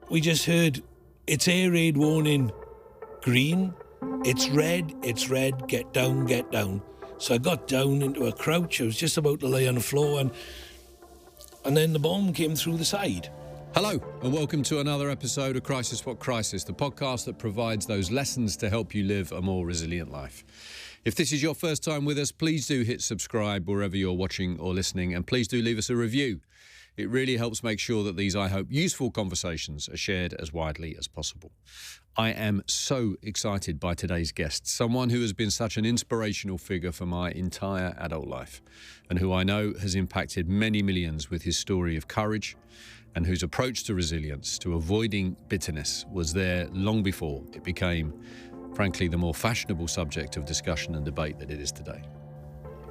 we just heard, it's air raid warning, green, it's red, get down, get down. So I got down into a crouch. I was just about to lay on the floor, and then the bomb came through the side. Hello, and welcome to another episode of Crisis What Crisis, the podcast that provides those lessons to help you live a more resilient life. If this is your first time with us, please do hit subscribe wherever you're watching or listening, and please do leave us a review. It really helps make sure that these, I hope, useful conversations are shared as widely as possible. I am so excited by today's guest, someone who has been such an inspirational figure for my entire adult life, and who I know has impacted many millions with his story of courage, and whose approach to resilience, to avoiding bitterness, was there long before it became, frankly, the more fashionable subject of discussion and debate that it is today.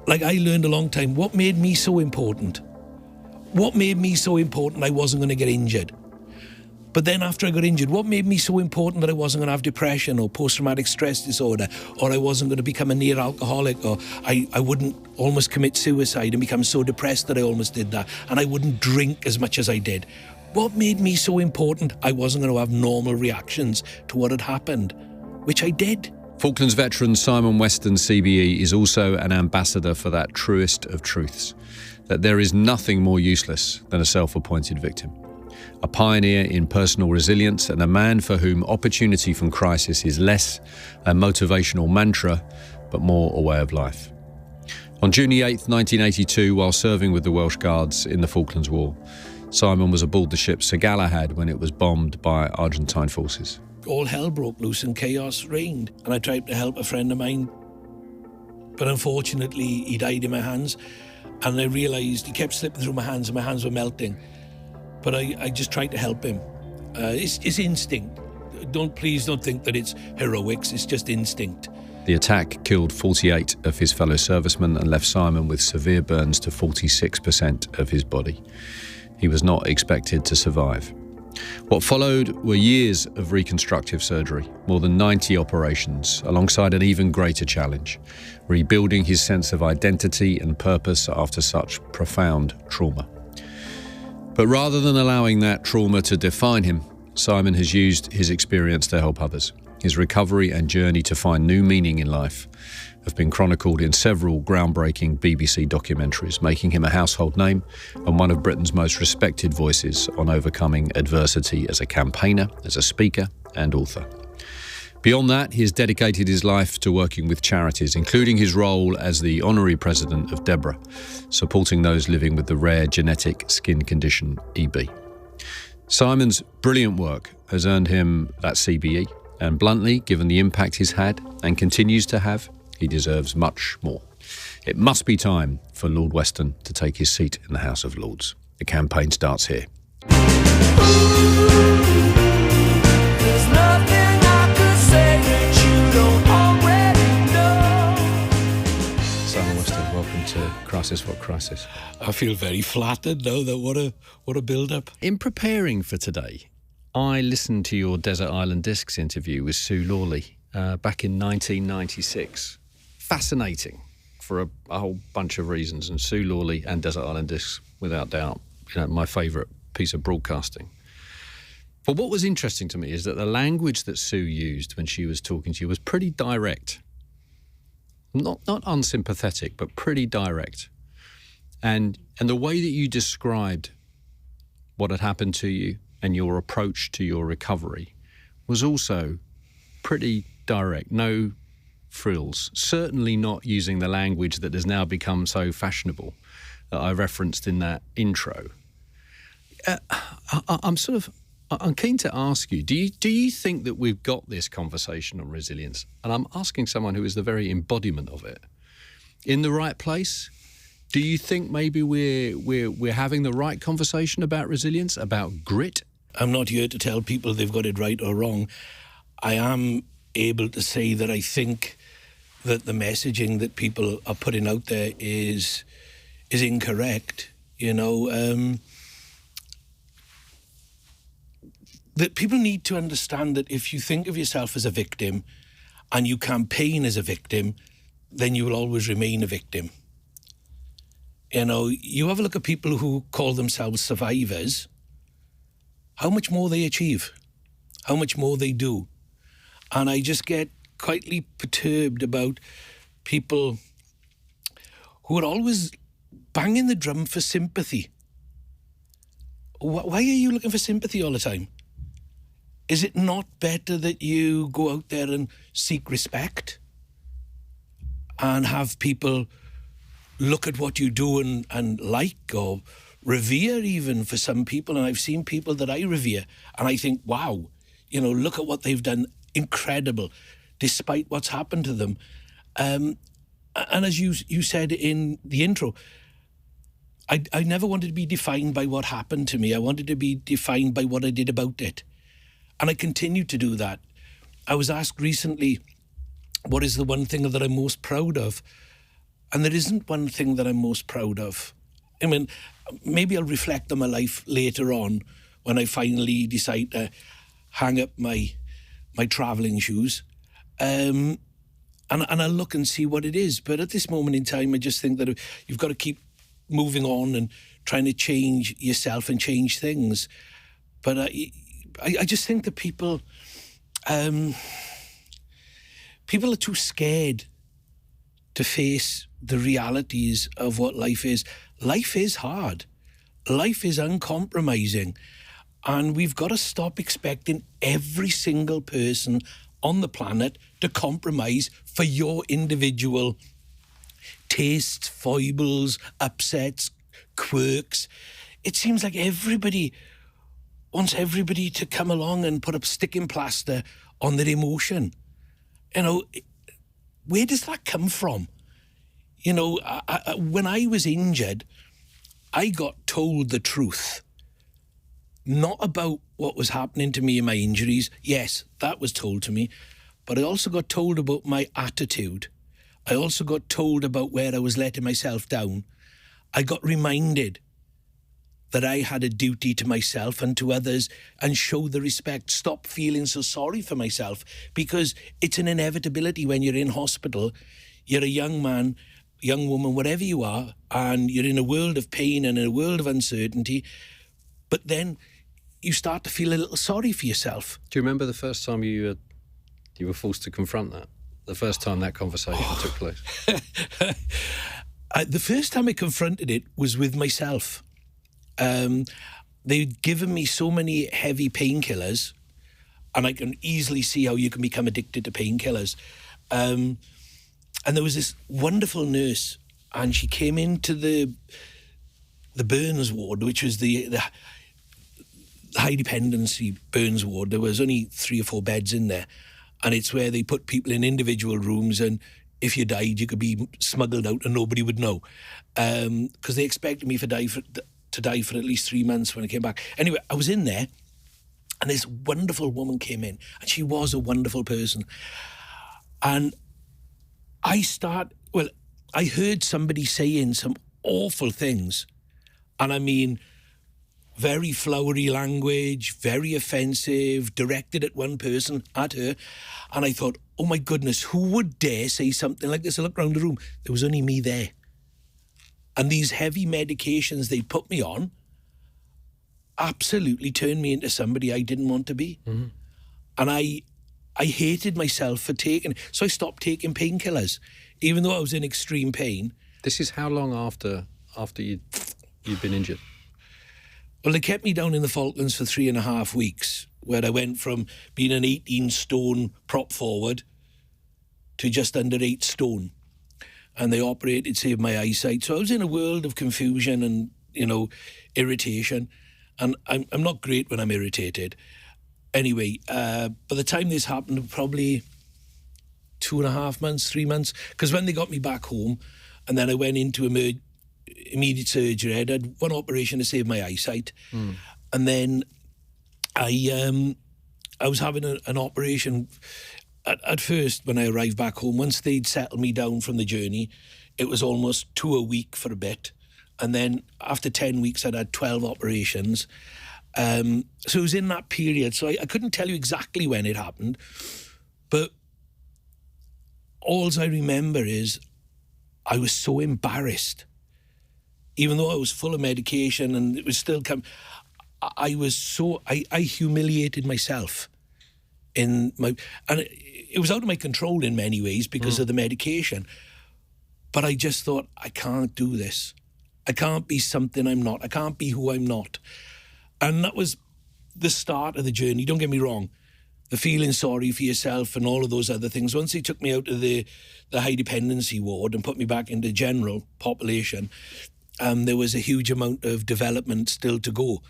Like, I learned a long time, what made me so important? What made me so important I wasn't going to get injured? But then after I got injured, what made me so important that I wasn't going to have depression or post-traumatic stress disorder, or I wasn't going to become a near alcoholic, or I wouldn't almost commit suicide and become so depressed that I almost did that, and I wouldn't drink as much as I did? What made me so important I wasn't going to have normal reactions to what had happened, which I did. Falklands veteran Simon Weston CBE is also an ambassador for that truest of truths, that there is nothing more useless than a self-appointed victim. A pioneer in personal resilience and a man for whom opportunity from crisis is less a motivational mantra, but more a way of life. On June 8th, 1982, while serving with the Welsh Guards in the Falklands War, Simon was aboard the ship Sir Galahad when it was bombed by Argentine forces. All hell broke loose and chaos reigned, and I tried to help a friend of mine, but unfortunately he died in my hands, and I realised he kept slipping through my hands and my hands were melting. But I just tried to help him. It's instinct. Please don't think that it's heroics, it's just instinct. The attack killed 48 of his fellow servicemen and left Simon with severe burns to 46% of his body. He was not expected to survive. What followed were years of reconstructive surgery, more than 90 operations, alongside an even greater challenge, rebuilding his sense of identity and purpose after such profound trauma. But rather than allowing that trauma to define him, Simon has used his experience to help others. His recovery and journey to find new meaning in life have been chronicled in several groundbreaking BBC documentaries, making him a household name and one of Britain's most respected voices on overcoming adversity as a campaigner, as a speaker and author. Beyond that, he has dedicated his life to working with charities, including his role as the honorary president of DEBRA, supporting those living with the rare genetic skin condition EB. Simon's brilliant work has earned him that CBE, and bluntly, given the impact he's had and continues to have, he deserves much more. It must be time for Lord Weston to take his seat in the House of Lords. The campaign starts here. There's nothing I could say that you don't already know. Simon Weston, welcome to Crisis What Crisis. I feel very flattered now. That what a build-up. In preparing for today, I listened to your Desert Island Discs interview with Sue Lawley back in 1996. Fascinating for a whole bunch of reasons, and Sue Lawley and Desert Island Discs, without doubt, my favourite piece of broadcasting. But what was interesting to me is that the language that Sue used when she was talking to you was pretty direct. Not unsympathetic, but pretty direct. And the way that you described what had happened to you and your approach to your recovery was also pretty direct. No frills. Certainly not using the language that has now become so fashionable that I referenced in that intro. I'm keen to ask you, do you think that we've got this conversation on resilience? And I'm asking someone who is the very embodiment of it, in the right place? Do you think maybe we're having the right conversation about resilience, about grit? I'm not here to tell people they've got it right or wrong. I am able to say that I think that the messaging that people are putting out there is incorrect. That people need to understand that if you think of yourself as a victim and you campaign as a victim, then you will always remain a victim. You have a look at people who call themselves survivors, how much more they achieve, how much more they do. And I just get quietly perturbed about people who are always banging the drum for sympathy. Why are you looking for sympathy all the time? Is it not better that you go out there and seek respect and have people look at what you do and like, or revere even for some people? And I've seen people that I revere and I think, wow, look at what they've done. Incredible, despite what's happened to them. And as you said in the intro, I never wanted to be defined by what happened to me. I wanted to be defined by what I did about it. And I continue to do that. I was asked recently, what is the one thing that I'm most proud of? And there isn't one thing that I'm most proud of. I mean, maybe I'll reflect on my life later on when I finally decide to hang up my travelling shoes. And I'll look and see what it is. But at this moment in time, I just think that you've got to keep moving on and trying to change yourself and change things. But I just think that people are too scared to face the realities of what life is. Life is hard. Life is uncompromising. And we've got to stop expecting every single person on the planet to compromise for your individual tastes, foibles, upsets, quirks. It seems like everybody wants everybody to come along and put a sticking plaster on their emotion. Where does that come from? When I was injured, I got told the truth. Not about what was happening to me in my injuries. Yes, that was told to me. But I also got told about my attitude. I also got told about where I was letting myself down. I got reminded that I had a duty to myself and to others and show the respect. Stop feeling so sorry for myself, because it's an inevitability when you're in hospital. You're a young man, young woman, whatever you are, and you're in a world of pain and in a world of uncertainty. But then you start to feel a little sorry for yourself. Do you remember the first time you were forced to confront that? The first time that conversation took place? The first time I confronted it was with myself. They'd given me so many heavy painkillers, and I can easily see how you can become addicted to painkillers. And there was this wonderful nurse, and she came into the burns ward, which was the high dependency burns ward. There was only 3 or 4 beds in there, and it's where they put people in individual rooms, and if you died, you could be smuggled out and nobody would know, because they expected me to die for at least 3 months when I came back. Anyway, I was in there, and this wonderful woman came in, and she was a wonderful person. And I heard somebody saying some awful things, and I mean, very flowery language, very offensive, directed at one person, at her. And I thought, oh my goodness, who would dare say something like this? I looked around the room, there was only me there. And these heavy medications they put me on absolutely turned me into somebody I didn't want to be. Mm-hmm. And I hated myself for taking it. So I stopped taking painkillers, even though I was in extreme pain. This is how long after you'd been injured? Well, they kept me down in the Falklands for 3.5 weeks, where I went from being an 18-stone prop forward to just under 8 stone. And they operated, saved my eyesight. So I was in a world of confusion and, irritation. And I'm not great when I'm irritated. Anyway, by the time this happened, probably 2.5 months, 3 months, because when they got me back home, and then I went into immediate surgery, I had one operation to save my eyesight. Mm. And then I was having an operation. At first, when I arrived back home, once they'd settled me down from the journey, it was almost 2 a week for a bit. And then after 10 weeks, I'd had 12 operations. So it was in that period. So I couldn't tell you exactly when it happened. But all I remember is I was so embarrassed. Even though I was full of medication and it was still I humiliated myself and it was out of my control in many ways because of the medication. But I just thought, I can't do this. I can't be something I'm not. I can't be who I'm not. And that was the start of the journey. Don't get me wrong. The feeling sorry for yourself and all of those other things. Once they took me out of the high dependency ward and put me back into general population, there was a huge amount of development still to go.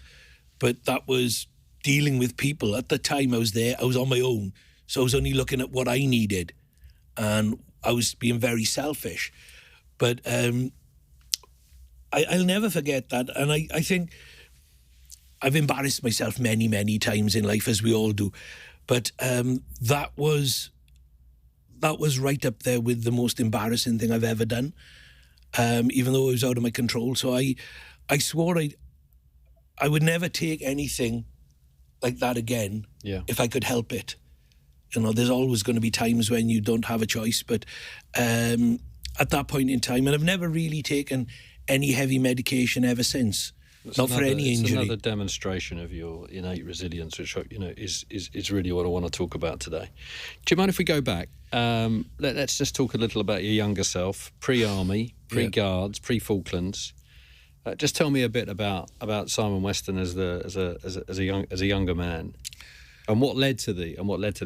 But that was dealing with people. At the time I was there, I was on my own. So I was only looking at what I needed. And I was being very selfish. But I'll never forget that. And I think I've embarrassed myself many, many times in life, as we all do. But that was right up there with the most embarrassing thing I've ever done, even though it was out of my control. So I swore I would never take anything like that again if I could help it. You know, there's always going to be times when you don't have a choice. But at that point in time, and I've never really taken any heavy medication ever since. Not for any injury. It's another demonstration of your innate resilience, which is really what I want to talk about today. Do you mind if we go back? Let's just talk a little about your younger self, pre-army, pre-guards, pre-Falklands. Just tell me a bit about Simon Weston as a younger man, and what led to the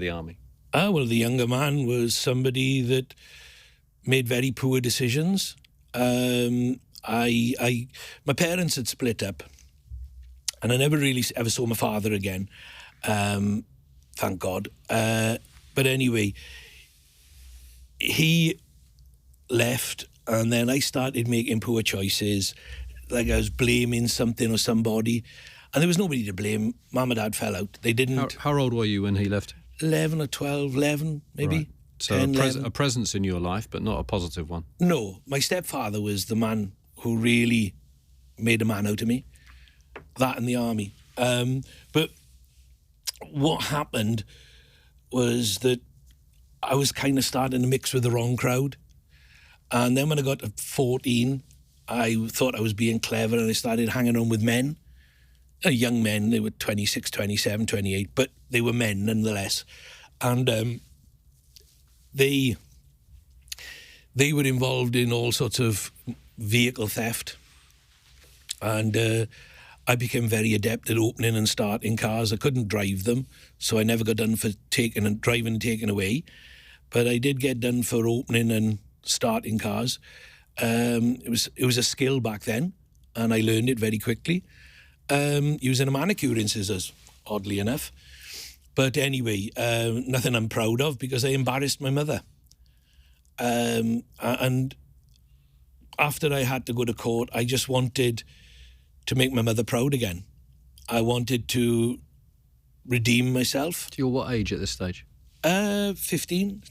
army. Well, the younger man was somebody that made very poor decisions. My parents had split up, and I never really ever saw my father again. Thank God. But anyway, he left, and then I started making poor choices. Like I was blaming something or somebody, and there was nobody to blame. Mum and Dad fell out. They didn't. How old were you when he left? 11 or 12, 11 maybe. Right. So 10, a presence in your life, but not a positive one. No, my stepfather was the man who really made a man out of me. That and the army. But what happened was that I was kind of starting to mix with the wrong crowd. And then when I got to 14, I thought I was being clever, and I started hanging on with men. Young men, they were 26, 27, 28, but they were men nonetheless. And they were involved in all sorts of vehicle theft. And I became very adept at opening and starting cars. I couldn't drive them, so I never got done for driving and taking away. But I did get done for opening and starting cars. It was a skill back then, and I learned it very quickly. Using a manicure and scissors, oddly enough. But anyway, nothing I'm proud of, because I embarrassed my mother. And after I had to go to court, I just wanted to make my mother proud again. I wanted to redeem myself. You're what age at this stage? 15.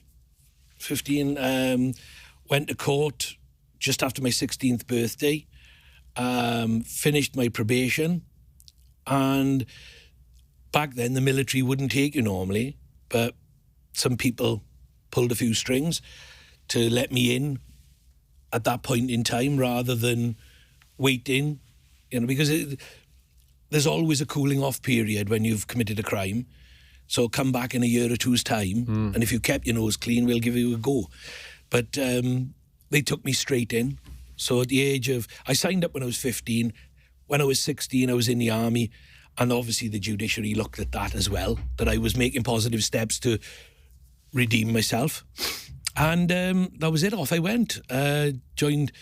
15. Went to court just after my 16th birthday. Finished my probation. And back then, the military wouldn't take you normally, but some people pulled a few strings to let me in at that point in time rather than waiting, because there's always a cooling off period when you've committed a crime. So come back in a year or two's time, and if you kept your nose clean, we'll give you a go. But they took me straight in. So at the age of... I signed up when I was 15. When I was 16, I was in the army. And obviously the judiciary looked at that as well, that I was making positive steps to redeem myself. And that was it. Off I went. Joined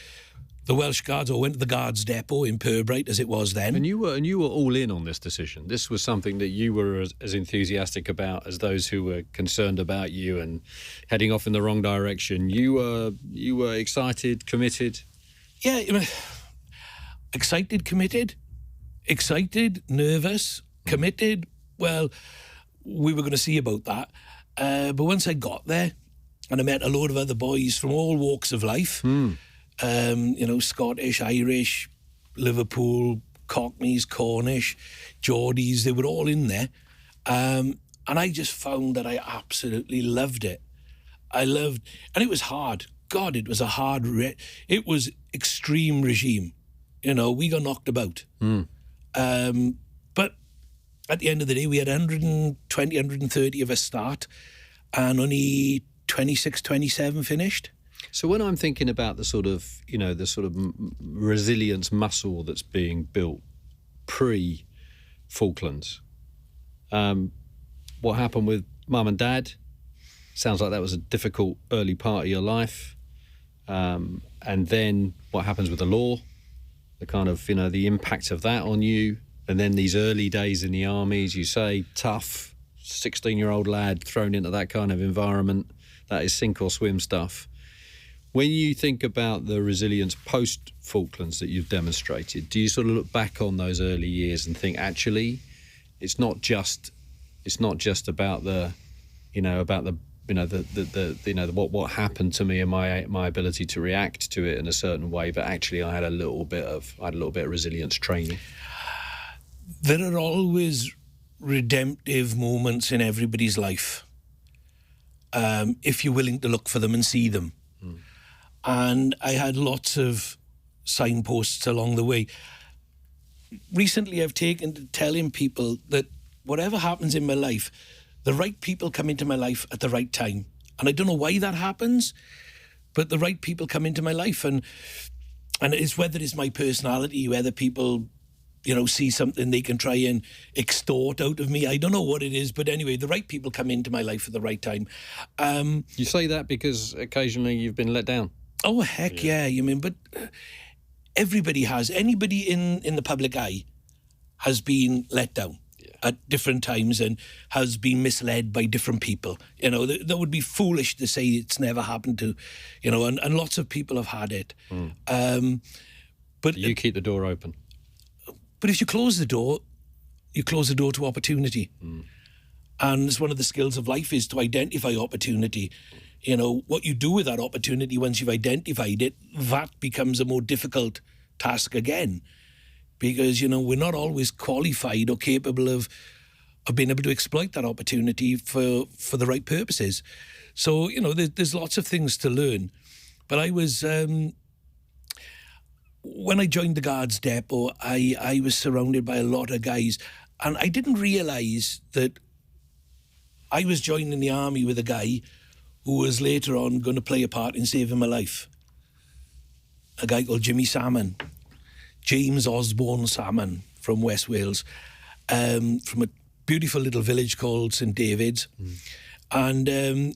the Welsh Guards, or went to the Guards depot in Purbright, as it was then. And you were all in on this decision. This was something that you were as enthusiastic about as those who were concerned about you and heading off in the wrong direction. You were excited, committed. Yeah, excited, committed. Excited, nervous, committed. Well, we were going to see about that. But once I got there, and I met a load of other boys from all walks of life, Scottish, Irish, Liverpool, Cockneys, Cornish, Geordies, they were all in there. And I just found that I absolutely loved it. And it was hard. God, it was a hard... it was extreme regime. We got knocked about. But at the end of the day, we had 120, 130 of us start, and only 26, 27 finished. So when I'm thinking about the sort of resilience muscle that's being built pre-Falklands, what happened with mum and dad? Sounds like that was a difficult early part of your life. And then what happens with the law, the kind of, the impact of that on you. And then these early days in the army, as you say, tough, 16-year-old lad thrown into that kind of environment. That is sink or swim stuff. When you think about the resilience post-Falklands that you've demonstrated, do you sort of look back on those early years and think, actually, it's not just about what happened to me and my ability to react to it in a certain way, but actually I had a little bit of resilience training. There are always redemptive moments in everybody's life, if you're willing to look for them and see them. And I had lots of signposts along the way. Recently, I've taken to telling people that whatever happens in my life, the right people come into my life at the right time. And I don't know why that happens, but the right people come into my life. And it's whether it's my personality, whether people, see something they can try and extort out of me. I don't know what it is, but anyway, the right people come into my life at the right time. You say that because occasionally you've been let down. Oh, heck yeah, but everybody has. Anybody in the public eye has been let down at different times and has been misled by different people. That would be foolish to say it's never happened to, and lots of people have had it. But you keep the door open. But if you close the door, you close the door to opportunity. And it's one of the skills of life is to identify opportunity. What you do with that opportunity once you've identified it, that becomes a more difficult task again. Because, we're not always qualified or capable of being able to exploit that opportunity for the right purposes. So, there's lots of things to learn. But I was, when I joined the Guards Depot, I was surrounded by a lot of guys. And I didn't realise that I was joining the army with a guy who was later on going to play a part in saving my life. A guy called Jimmy Salmon. James Osborne Salmon from West Wales, from a beautiful little village called St David's. And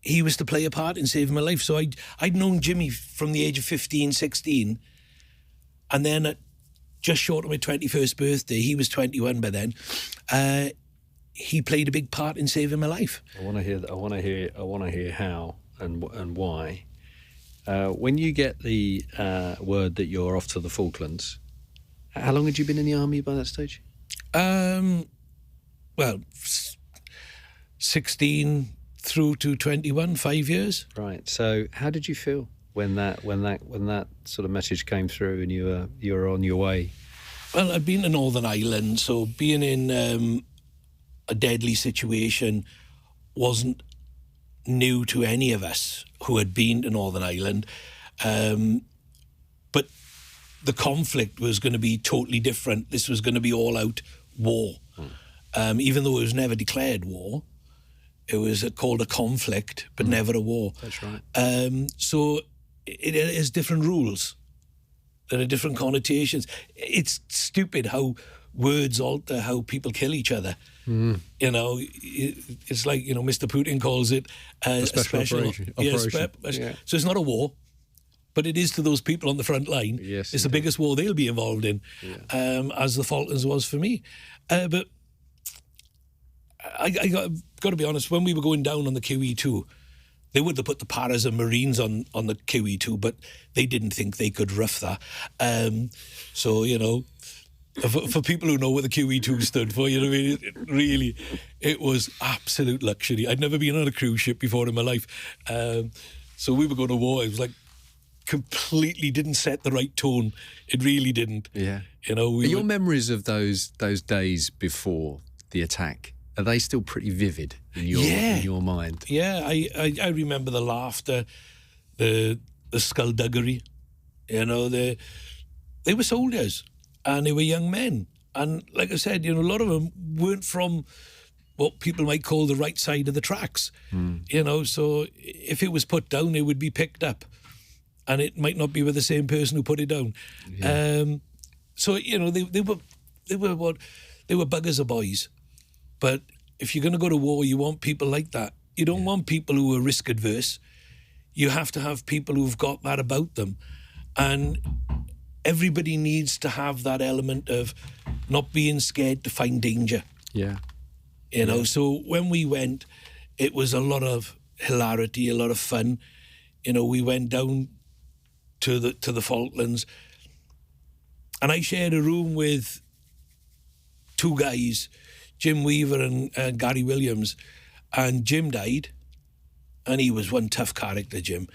he was to play a part in saving my life. So I'd known Jimmy from the age of 15, 16. And then at just short of my 21st birthday, he was 21 by then, he played a big part in saving my life. I want to hear how and why. When you get the word that you're off to the Falklands, how long had you been in the army by that stage? 16 through to 21, 5 years. Right. So how did you feel when that sort of message came through and you were on your way? Well, I'd been to Northern Ireland, so being in a deadly situation wasn't new to any of us who had been to Northern Ireland. But the conflict was going to be totally different. This was going to be all-out war. Even though it was never declared war, it was called a conflict, but never a war. That's right. So it has different rules. There are different connotations. It's stupid how words alter how people kill each other. It's like, Mr. Putin calls it a special operation. So it's not a war, but it is to those people on the front line. Yes, it's the biggest war they'll be involved in, as the Falklands was for me. But I got to be honest, when we were going down on the QE2, they would have put the Paras and Marines on the QE2, but they didn't think they could rough that. For people who know what the QE2 stood for, it was absolute luxury. I'd never been on a cruise ship before in my life. So we were going to war. It was like completely didn't set the right tone. It really didn't. Yeah. Your memories of those days before the attack, are they still pretty vivid in your mind? Yeah, I remember the laughter, the skullduggery. They were soldiers and they were young men. And like I said, a lot of them weren't from what people might call the right side of the tracks. So if it was put down, it would be picked up. And it might not be with the same person who put it down. Yeah. They were buggers of boys. But if you're going to go to war, you want people like that. You don't want people who are risk adverse. You have to have people who've got that about them. And everybody needs to have that element of not being scared to find danger. Yeah. So when we went, it was a lot of hilarity, a lot of fun. We went down to the Falklands, and I shared a room with two guys, Jim Weaver and Gary Williams, and Jim died, and he was one tough character, Jim.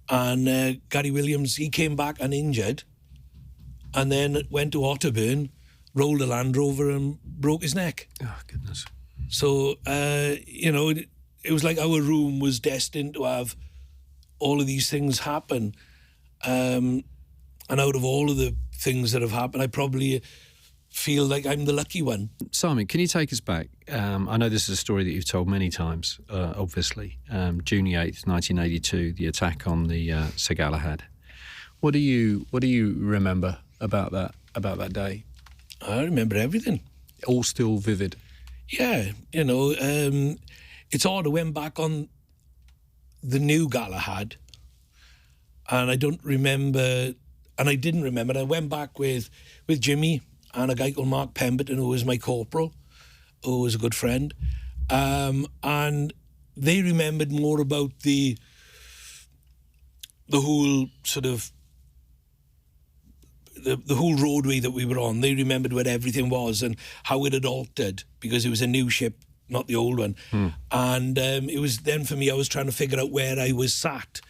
And Gary Williams, he came back uninjured, and then went to Otterburn, rolled a Land Rover and broke his neck. Oh, goodness. So, it was like our room was destined to have all of these things happen. And out of all of the things that have happened, I probably feel like I'm the lucky one. Simon, can you take us back? I know this is a story that you've told many times, obviously. June 8th, 1982, the attack on the Sir Galahad. What do you remember about that day? I remember everything. All still vivid. Yeah, it's odd. I went back on the new Galahad, and I don't remember, and I didn't remember. I went back with Jimmy and a guy called Mark Pemberton, who was my corporal, who was a good friend, and they remembered more about the whole sort of the whole roadway that we were on. They remembered where everything was and how it had altered, because it was a new ship, not the old one. And it was then for me, I was trying to figure out where I was sat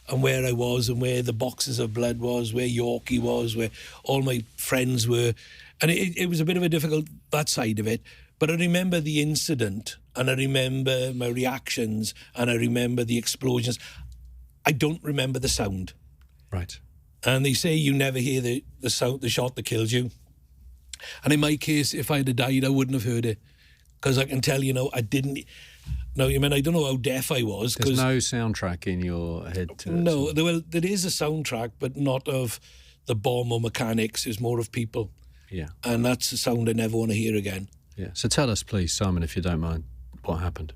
and where I was and where the boxes of blood was, where Yorkie was, where all my friends were. And it was a bit of a difficult, that side of it. But I remember the incident, and I remember my reactions, and I remember the explosions. I don't remember the sound. Right. And they say you never hear the sound, the shot that kills you. And in my case, if I had died, I wouldn't have heard it. Because I can tell I didn't. No, I don't know how deaf I was. There's no soundtrack in your head to it. No, there is a soundtrack, but not of the bomb or mechanics. It's more of people. Yeah. And that's a sound I never want to hear again. Yeah. So tell us, please, Simon, if you don't mind, what happened.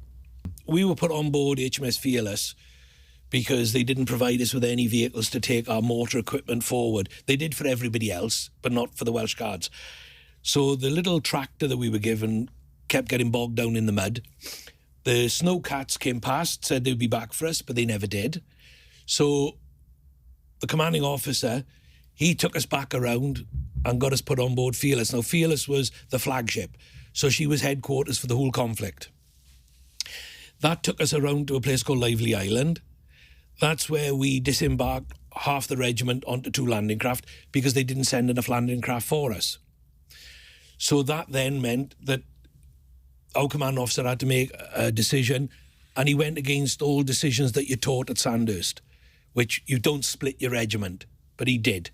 We were put on board HMS Fearless because they didn't provide us with any vehicles to take our mortar equipment forward. They did for everybody else, but not for the Welsh Guards. So the little tractor that we were given kept getting bogged down in the mud. The snowcats came past, said they'd be back for us, but they never did. So the commanding officer, he took us back around and got us put on board Fearless. Now, Fearless was the flagship, so she was headquarters for the whole conflict. That took us around to a place called Lively Island. That's where we disembarked half the regiment onto 2 landing craft because they didn't send enough landing craft for us. So that then meant that our command officer had to make a decision, and he went against all decisions that you taught at Sandhurst, which you don't split your regiment, but he did.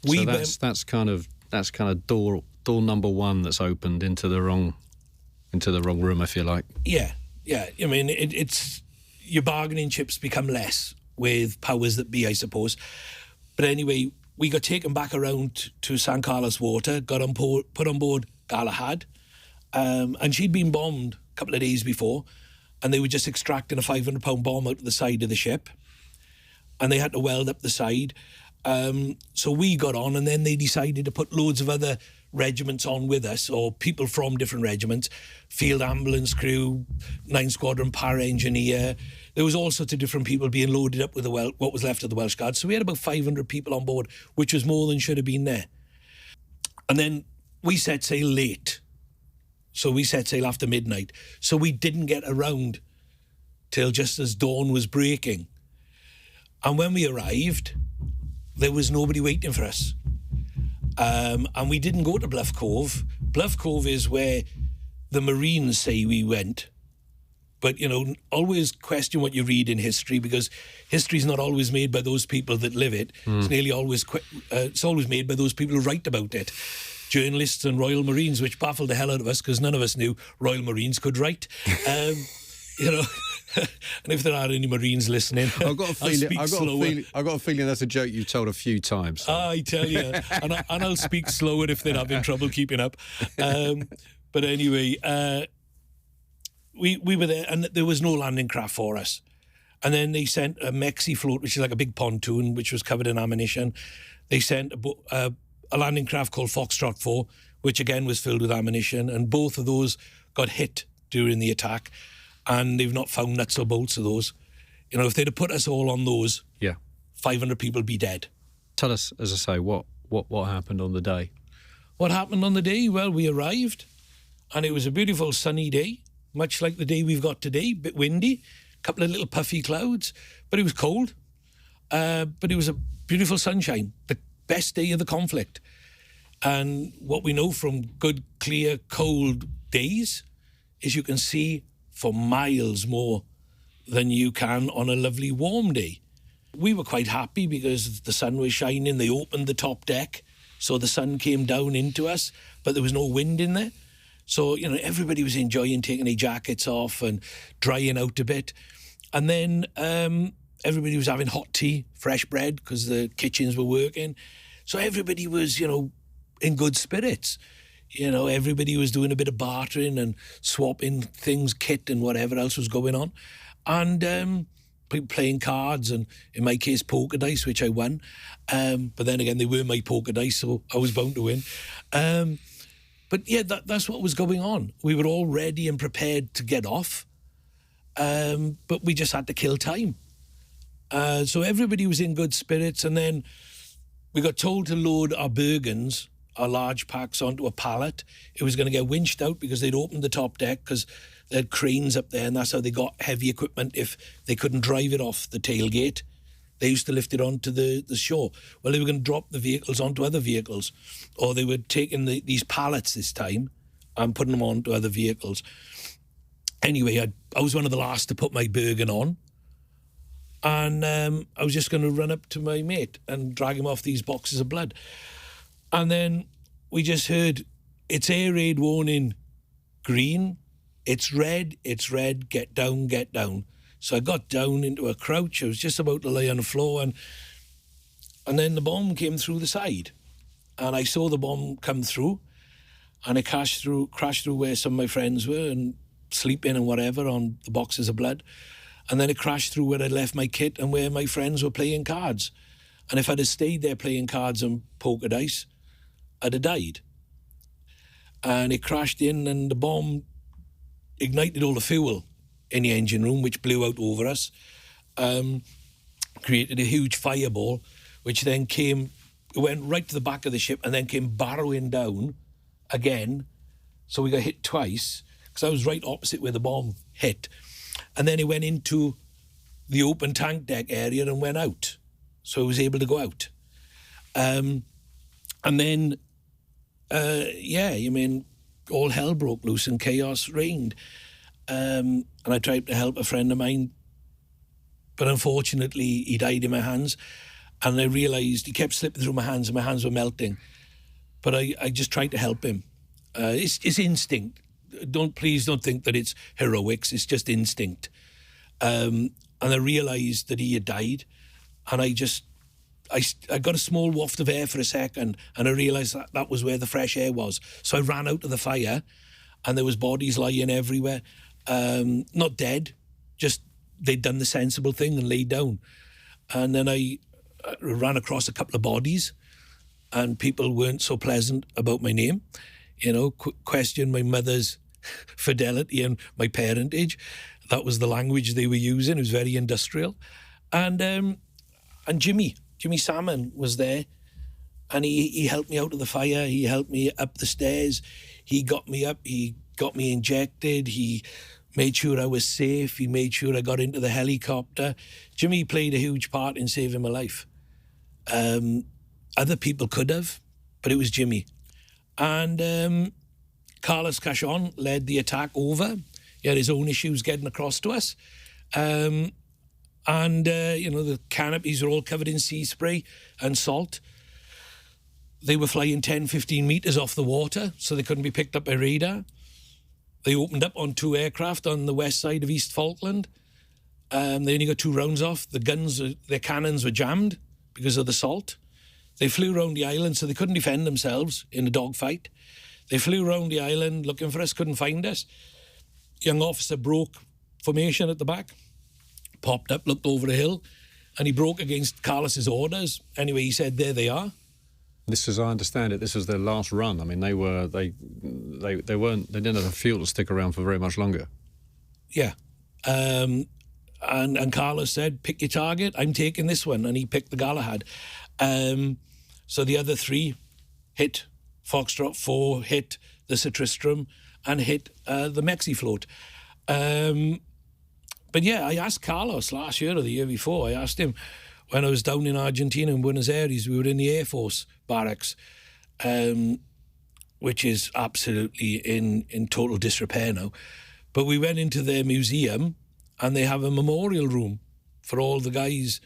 So that's kind of door number 1 that's opened into the wrong room, I feel like. Yeah. It's your bargaining chips become less with powers that be, I suppose. But anyway, we got taken back around to San Carlos Water, got put on board Galahad, and she'd been bombed a couple of days before, and they were just extracting a 500-pound bomb out of the side of the ship, and they had to weld up the side. So we got on, and then they decided to put loads of other regiments on with us, or people from different regiments, field ambulance crew, 9th Squadron para-engineer. There was all sorts of different people being loaded up with what was left of the Welsh Guards. So we had about 500 people on board, which was more than should have been there. And then we set sail late. So we set sail after midnight. So we didn't get around till just as dawn was breaking. And when we arrived, there was nobody waiting for us. And we didn't go to Bluff Cove. Bluff Cove is where the Marines say we went. But, always question what you read in history, because history's not always made by those people that live it. It's nearly always it's always made by those people who write about it. journalists and Royal Marines, which baffled the hell out of us because none of us knew Royal Marines could write. You know, and if there are any Marines listening, I've got a feeling that's a joke you've told a few times. So. I tell you, and I'll speak slower if they're having trouble keeping up. But anyway, we were there, and there was no landing craft for us. And then they sent a Mexi float, which is like a big pontoon, which was covered in ammunition. They sent a landing craft called Foxtrot 4, which again was filled with ammunition, and both of those got hit during the attack. And they've not found nuts or bolts of those. You know, if they'd have put us all on those, 500 people would be dead. Tell us, as I say, what happened on the day? What happened on the day? Well, we arrived, and it was a beautiful sunny day, much like the day we've got today, bit windy, a couple of little puffy clouds, but it was cold. But it was a beautiful sunshine, the best day of the conflict. And what we know from good, clear, cold days is you can see for miles more than you can on a lovely warm day. We were quite happy because the sun was shining. They opened the top deck, so the sun came down into us, but there was no wind in there. So, you know, everybody was enjoying taking their jackets off and drying out a bit. And then everybody was having hot tea, fresh bread, because the kitchens were working. So everybody was, you know, in good spirits. You know, everybody was doing a bit of bartering and swapping things, kit and whatever else was going on. And playing cards and, in my case, poker dice, which I won. But then again, they were my poker dice, so I was bound to win. But yeah, that's what was going on. We were all ready and prepared to get off, but we just had to kill time. So everybody was in good spirits, and then we got told to load our Bergens, our large packs, onto a pallet. It was going to get winched out because they'd opened the top deck because they had cranes up there, and that's how they got heavy equipment if they couldn't drive it off the tailgate. They used to lift it onto the shore. Well, they were going to drop the vehicles onto other vehicles, or they were taking these pallets this time and putting them onto other vehicles. Anyway, I was one of the last to put my Bergen on, and I was just going to run up to my mate and drag him off these boxes of blood. And then we just heard, it's air raid warning green, it's red, get down, get down. So I got down into a crouch. I was just about to lay on the floor, and then the bomb came through the side. And I saw the bomb come through, and it crashed through where some of my friends were and sleeping and whatever on the boxes of blood. And then it crashed through where I left my kit and where my friends were playing cards. And if I'd have stayed there playing cards and poker dice, I'd have died. And it crashed in, and the bomb ignited all the fuel in the engine room, which blew out over us, created a huge fireball, which then went right to the back of the ship and then came barrowing down again. So we got hit twice, because I was right opposite where the bomb hit. And then it went into the open tank deck area and went out. So I was able to go out. And then, all hell broke loose and chaos reigned. And I tried to help a friend of mine, but unfortunately he died in my hands. And I realised he kept slipping through my hands and my hands were melting. But I just tried to help him. It's instinct. Please don't think that it's heroics. It's just instinct. And I realised that he had died, and I got a small waft of air for a second, and I realised that was where the fresh air was. So I ran out of the fire, and there was bodies lying everywhere. Not dead, just they'd done the sensible thing and laid down. And then I ran across a couple of bodies, and people weren't so pleasant about my name. You know, questioned my mother's fidelity and my parentage. That was the language they were using. It was very industrial. And Jimmy Salmon was there, and he helped me out of the fire. He helped me up the stairs. He got me up. He got me injected. He made sure I was safe. He made sure I got into the helicopter. Jimmy played a huge part in saving my life. Other people could have, but it was Jimmy. And Carlos Cachon led the attack over. He had his own issues getting across to us. The canopies were all covered in sea spray and salt. They were flying 10, 15 metres off the water, so they couldn't be picked up by radar. They opened up on 2 aircraft on the west side of East Falkland. They only got 2 rounds off. Their cannons were jammed because of the salt. They flew around the island, so they couldn't defend themselves in a dogfight. They flew around the island looking for us, couldn't find us. Young officer broke formation at the back, popped up, looked over the hill, and he broke against Carlos's orders. Anyway, he said, there they are. This, as I understand it, this was their last run. I mean, they didn't have the fuel to stick around for very much longer. Yeah. And Carlos said, pick your target, I'm taking this one. And he picked the Galahad. So the other 3 hit Foxtrot 4, hit the Sir Tristram, and hit the Mexi float. But yeah, I asked Carlos last year or the year before, I asked him, when I was down in Argentina, in Buenos Aires, we were in the Air Force barracks, which is absolutely in total disrepair now. But we went into their museum, and they have a memorial room for all the guys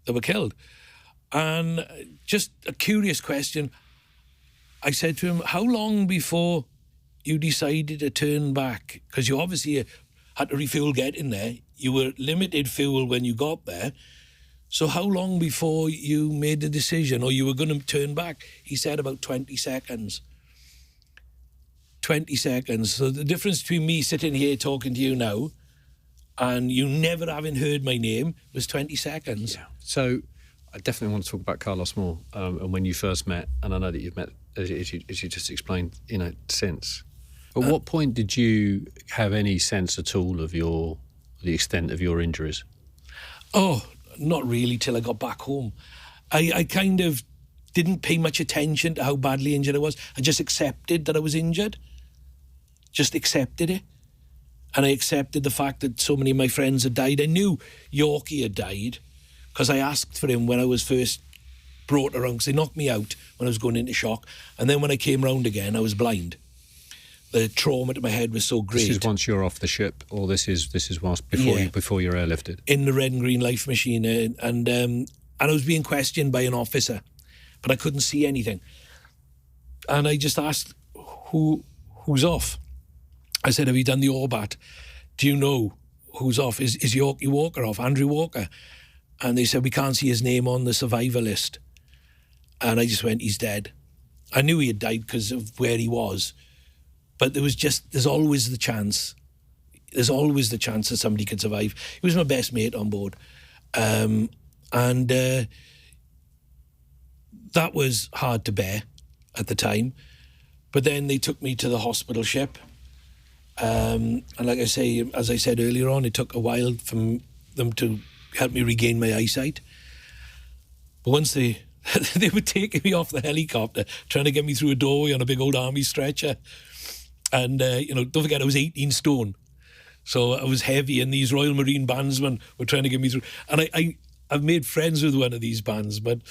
that were killed. And just a curious question, I said to him, how long before you decided to turn back? Because you obviously had to refuel getting there. You were limited fuel when you got there. So how long before you made the decision or you were going to turn back? He said about 20 seconds. 20 seconds. So the difference between me sitting here talking to you now and you never having heard my name was 20 seconds. Yeah. So I definitely want to talk about Carlos more and when you first met, and I know that you've met, as you just explained, since. At what point did you have any sense at all of the extent of your injuries? Oh, not really till I got back home. I kind of didn't pay much attention to how badly injured I was. I just accepted that I was injured. Just accepted it. And I accepted the fact that so many of my friends had died. I knew Yorkie had died because I asked for him when I was first brought around, because they knocked me out when I was going into shock. And then when I came round again, I was blind. The trauma to my head was so great. This is once you're off the ship, or this is whilst before you're airlifted? In the red and green life machine, and I was being questioned by an officer, but I couldn't see anything. And I just asked, who's off? I said, have you done the Orbat? Do you know who's off? Is Yorkie Walker off? Andrew Walker? And they said, we can't see his name on the survivor list. And I just went, he's dead. I knew he had died because of where he was. But there's always the chance. There's always the chance that somebody could survive. He was my best mate on board. And that was hard to bear at the time. But then they took me to the hospital ship. And like I say, as I said earlier on, it took a while for them to help me regain my eyesight. But once they were taking me off the helicopter, trying to get me through a doorway on a big old army stretcher. And, don't forget, I was 18 stone. So I was heavy, and these Royal Marine bandsmen were trying to get me through. And I've made friends with one of these bandsmen,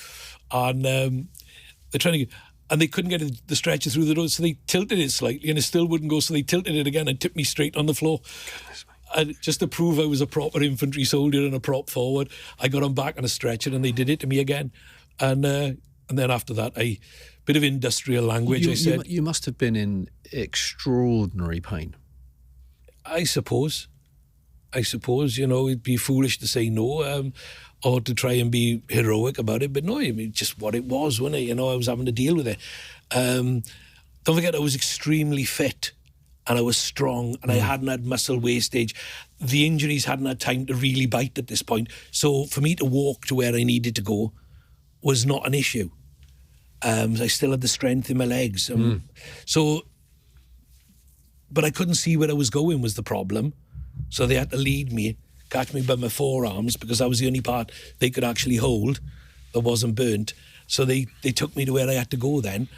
and they're trying to get... And they couldn't get the stretcher through the door, so they tilted it slightly, and it still wouldn't go, so they tilted it again and tipped me straight on the floor. And just to prove I was a proper infantry soldier and a prop forward, I got on back on a stretcher, and they did it to me again. And then after that, bit of industrial language, I said... You must have been in extraordinary pain. I suppose, it'd be foolish to say no, or to try and be heroic about it. But no, I mean, just what it was, wasn't it? I was having to deal with it. Don't forget, I was extremely fit, and I was strong, and I hadn't had muscle wastage. The injuries hadn't had time to really bite at this point. So for me to walk to where I needed to go was not an issue. I still had the strength in my legs. But I couldn't see where I was going was the problem. So they had to lead me, catch me by my forearms, because that was the only part they could actually hold that wasn't burnt. So they took me to where I had to go then.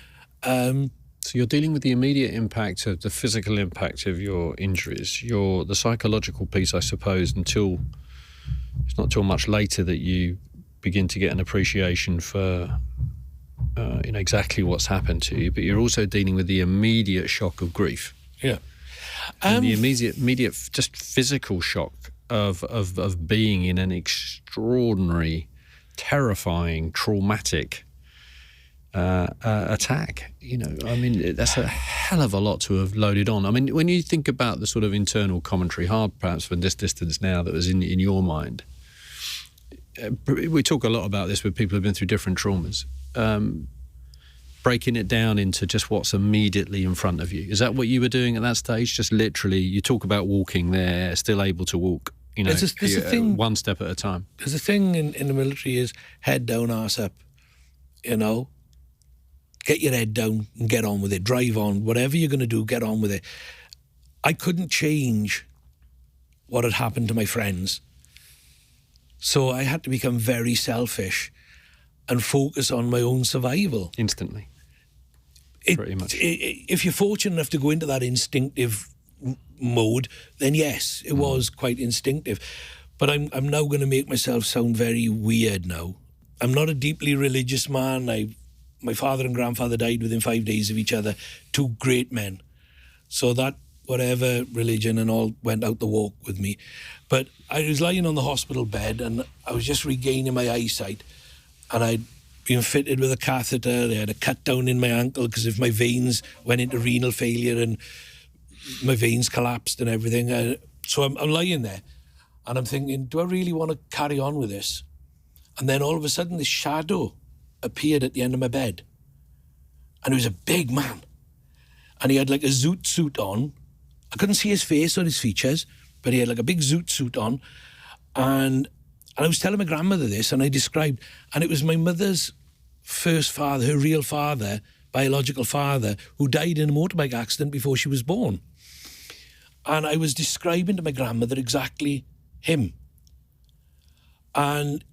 So you're dealing with the immediate impact of the physical impact of your injuries, the psychological piece, I suppose, it's not till much later that you begin to get an appreciation for exactly what's happened to you, but you're also dealing with the immediate shock of grief. Yeah. And the immediate just physical shock of being in an extraordinary, terrifying, traumatic attack. You know, I mean, that's a hell of a lot to have loaded on. I mean, when you think about the sort of internal commentary, hard perhaps from this distance now, that was in your mind. We talk a lot about this with people who've been through different traumas. Breaking it down into just what's immediately in front of you. Is that what you were doing at that stage? Just literally, you talk about walking there, still able to walk, you know, there's a thing, one step at a time. There's a thing in the military is head down, arse up, you know. Get your head down and get on with it. Drive on. Whatever you're going to do, get on with it. I couldn't change what had happened to my friends. So I had to become very selfish and focus on my own survival. Instantly. Pretty much. If you're fortunate enough to go into that instinctive mode, then yes, it was quite instinctive. But I'm now going to make myself sound very weird now. I'm not a deeply religious man. My father and grandfather died within 5 days of each other, two great men. So that, whatever religion and all, went out the walk with me. But I was lying on the hospital bed and I was just regaining my eyesight. And I'd been fitted with a catheter. They had a cut down in my ankle because if my veins went into renal failure and my veins collapsed and everything. So I'm lying there and I'm thinking, do I really want to carry on with this? And then all of a sudden this shadow appeared at the end of my bed. And he was a big man. And he had like a zoot suit on. I couldn't see his face or his features, but he had like a big zoot suit on. And I was telling my grandmother this, and I described, and it was my mother's first father, her real father, biological father, who died in a motorbike accident before she was born. And I was describing to my grandmother exactly him. And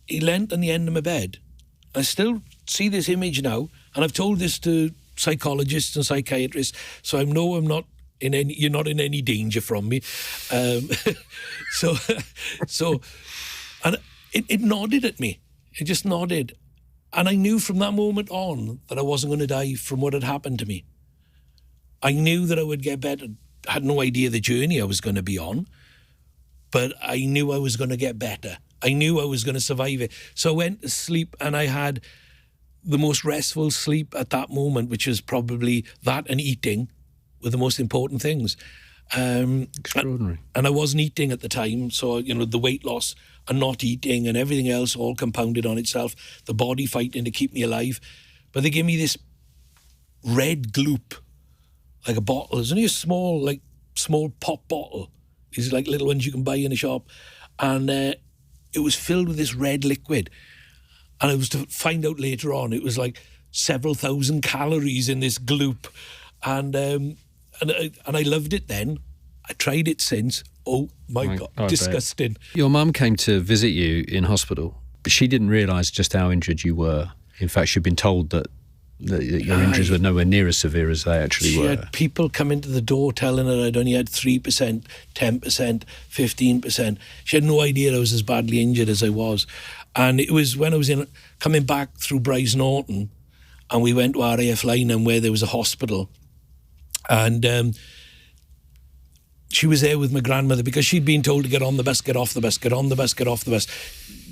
he leant on the end of my bed. I still see this image now, and I've told this to psychologists and psychiatrists, so I know I'm not in any, you're not in any danger from me. So, and it nodded at me. It just nodded. And I knew from that moment on that I wasn't going to die from what had happened to me. I knew that I would get better. I had no idea the journey I was going to be on, but I knew I was going to get better. I knew I was going to survive it. So I went to sleep and I had the most restful sleep at that moment, which was probably that and eating were the most important things. Extraordinary. And I wasn't eating at the time, so, you know, the weight loss and not eating and everything else all compounded on itself, the body fighting to keep me alive. But they gave me this red gloop, like a bottle. It's only a small pop bottle. These are like little ones you can buy in a shop. And it was filled with this red liquid. And I was to find out later on, it was like several thousand calories in this gloop. And I loved it then. I tried it since. Oh my God, disgusting. Your mum came to visit you in hospital, but she didn't realise just how injured you were. In fact, she'd been told that your injuries were nowhere near as severe as they actually were. She had people come into the door telling her I'd only had 3%, 10%, 15%. She had no idea I was as badly injured as I was. And it was when I was coming back through Bryce Norton, and we went to RAF Lynham where there was a hospital. And she was there with my grandmother because she'd been told to get on the bus, get off the bus, get on the bus, get off the bus,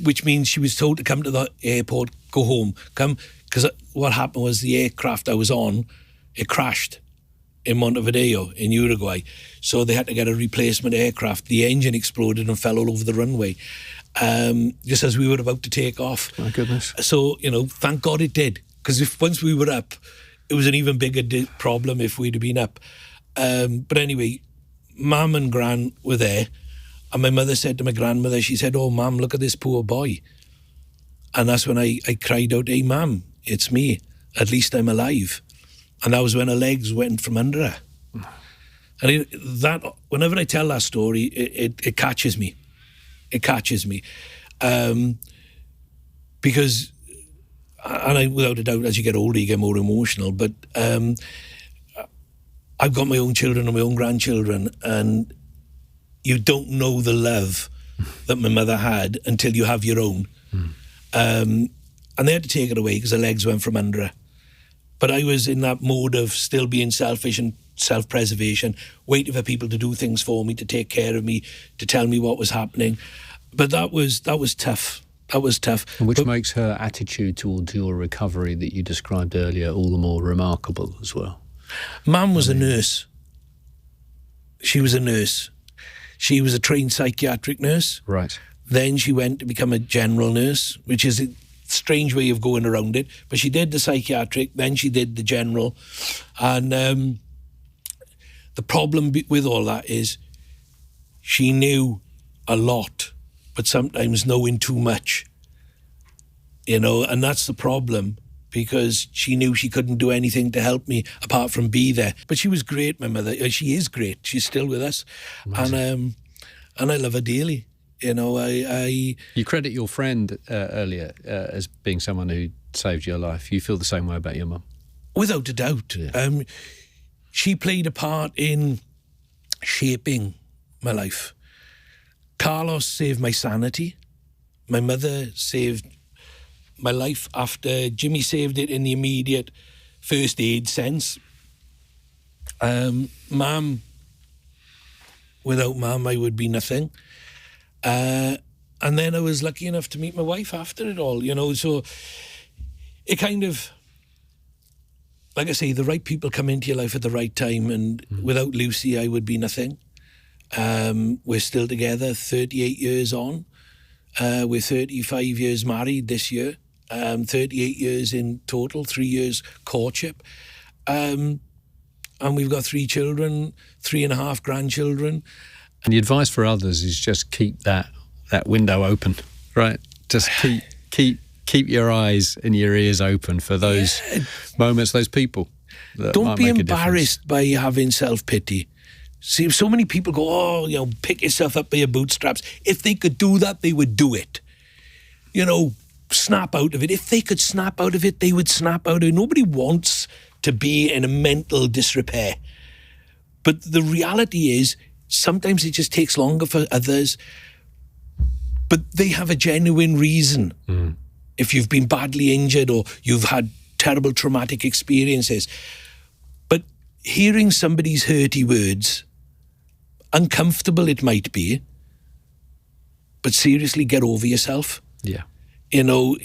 which means she was told to come to the airport, go home, come. Because what happened was the aircraft I was on, it crashed in Montevideo in Uruguay. So they had to get a replacement aircraft. The engine exploded and fell all over the runway just as we were about to take off. My goodness. So, you know, thank God it did. Because if once we were up, it was an even bigger problem if we'd have been up. But anyway, Mum and Gran were there. And my mother said to my grandmother, she said, "Oh, Mum, look at this poor boy." And that's when I cried out, "Hey, Mum, it's me. At least I'm alive." And that was when her legs went from under her. And whenever I tell that story, it catches me. It catches me. Because, and without a doubt, as you get older, you get more emotional. But I've got my own children and my own grandchildren, and you don't know the love that my mother had until you have your own. And they had to take it away because her legs went from under her. But I was in that mode of still being selfish and self-preservation, waiting for people to do things for me, to take care of me, to tell me what was happening. But that was tough. That was tough. And which makes her attitude towards your recovery that you described earlier all the more remarkable as well. Mum was a nurse. She was a nurse. She was a trained psychiatric nurse. Right. Then she went to become a general nurse, which is a strange way of going around it. But she did the psychiatric, then she did the general. And the problem with all that is she knew a lot, but sometimes knowing too much, you know, and that's the problem, because she knew she couldn't do anything to help me apart from be there. But she was great, my mother. She is great. She's still with us. And I love her dearly. You know, You credit your friend earlier as being someone who saved your life. You feel the same way about your mum? Without a doubt. Yeah. She played a part in shaping my life. Carlos saved my sanity. My mother saved my life after Jimmy saved it in the immediate first aid sense. Mum, without Mum, I would be nothing. And then I was lucky enough to meet my wife after it all, you know, so it kind of, like I say, the right people come into your life at the right time, and without Lucy, I would be nothing. We're still together 38 years on. We're 35 years married this year, 38 years in total, 3 years courtship. And we've got 3 children, 3.5 grandchildren. And the advice for others is just keep that window open, right? Just keep your eyes and your ears open for those moments, those people. Don't be embarrassed by having self-pity. See, so many people go, oh, you know, pick yourself up by your bootstraps. If they could do that, they would do it. You know, snap out of it. If they could snap out of it, they would snap out of it. Nobody wants to be in a mental disrepair. But the reality is, sometimes it just takes longer for others. But they have a genuine reason. If you've been badly injured or you've had terrible traumatic experiences. But hearing somebody's hurty words, uncomfortable it might be, but seriously, get over yourself. Yeah. You know,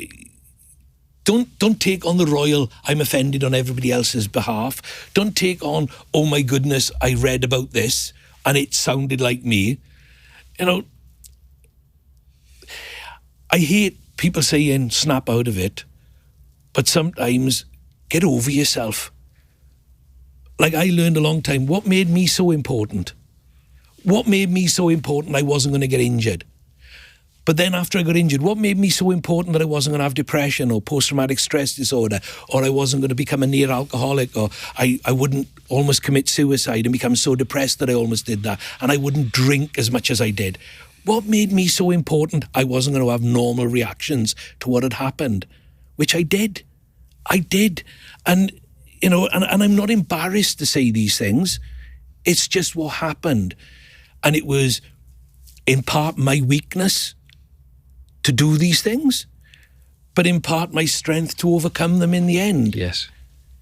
don't take on the royal, I'm offended on everybody else's behalf. Don't take on, oh my goodness, I read about this and it sounded like me. You know, I hate people saying snap out of it, but sometimes get over yourself. Like I learned a long time, what made me so important? What made me so important I wasn't going to get injured? But then after I got injured, what made me so important that I wasn't going to have depression or post-traumatic stress disorder, or I wasn't going to become a near alcoholic, or I wouldn't almost commit suicide and become so depressed that I almost did that, and I wouldn't drink as much as I did? What made me so important I wasn't going to have normal reactions to what had happened, which I did. I did. And, you know, and I'm not embarrassed to say these things. It's just what happened. And it was in part my weakness to do these things, but in part my strength to overcome them in the end. Yes.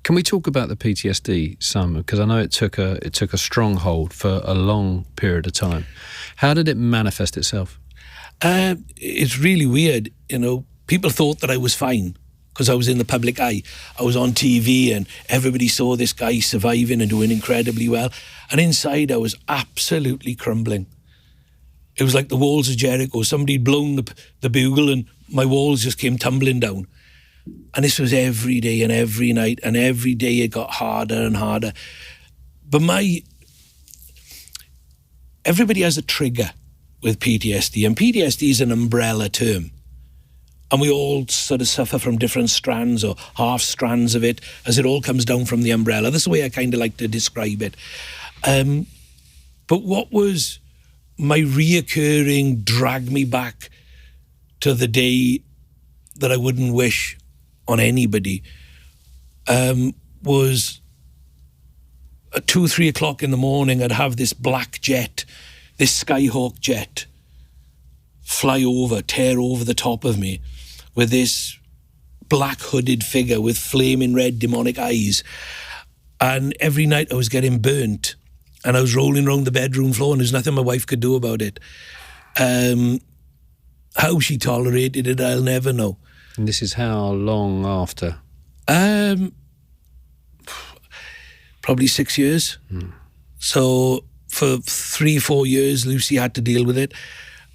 Can we talk about the PTSD some? Because I know it took a stronghold for a long period of time. How did it manifest itself? It's really weird. You know, people thought that I was fine because I was in the public eye. I was on TV and everybody saw this guy surviving and doing incredibly well. And inside I was absolutely crumbling. It was like the walls of Jericho. Somebody had blown the bugle and my walls just came tumbling down. And this was every day and every night, and every day it got harder and harder. But everybody has a trigger with PTSD, and PTSD is an umbrella term. And we all sort of suffer from different strands or half strands of it as it all comes down from the umbrella. That's the way I kind of like to describe it. But what was my reoccurring drag me back to the day that I wouldn't wish on anybody was at 2 or 3 o'clock in the morning, I'd have this black jet, this Skyhawk jet, fly over, tear over the top of me with this black hooded figure with flaming red demonic eyes. And every night I was getting burnt and I was rolling around the bedroom floor and there's nothing my wife could do about it. And How she tolerated it, I'll never know. And this is how long after? Probably 6 years. So for 3-4 years, Lucy had to deal with it.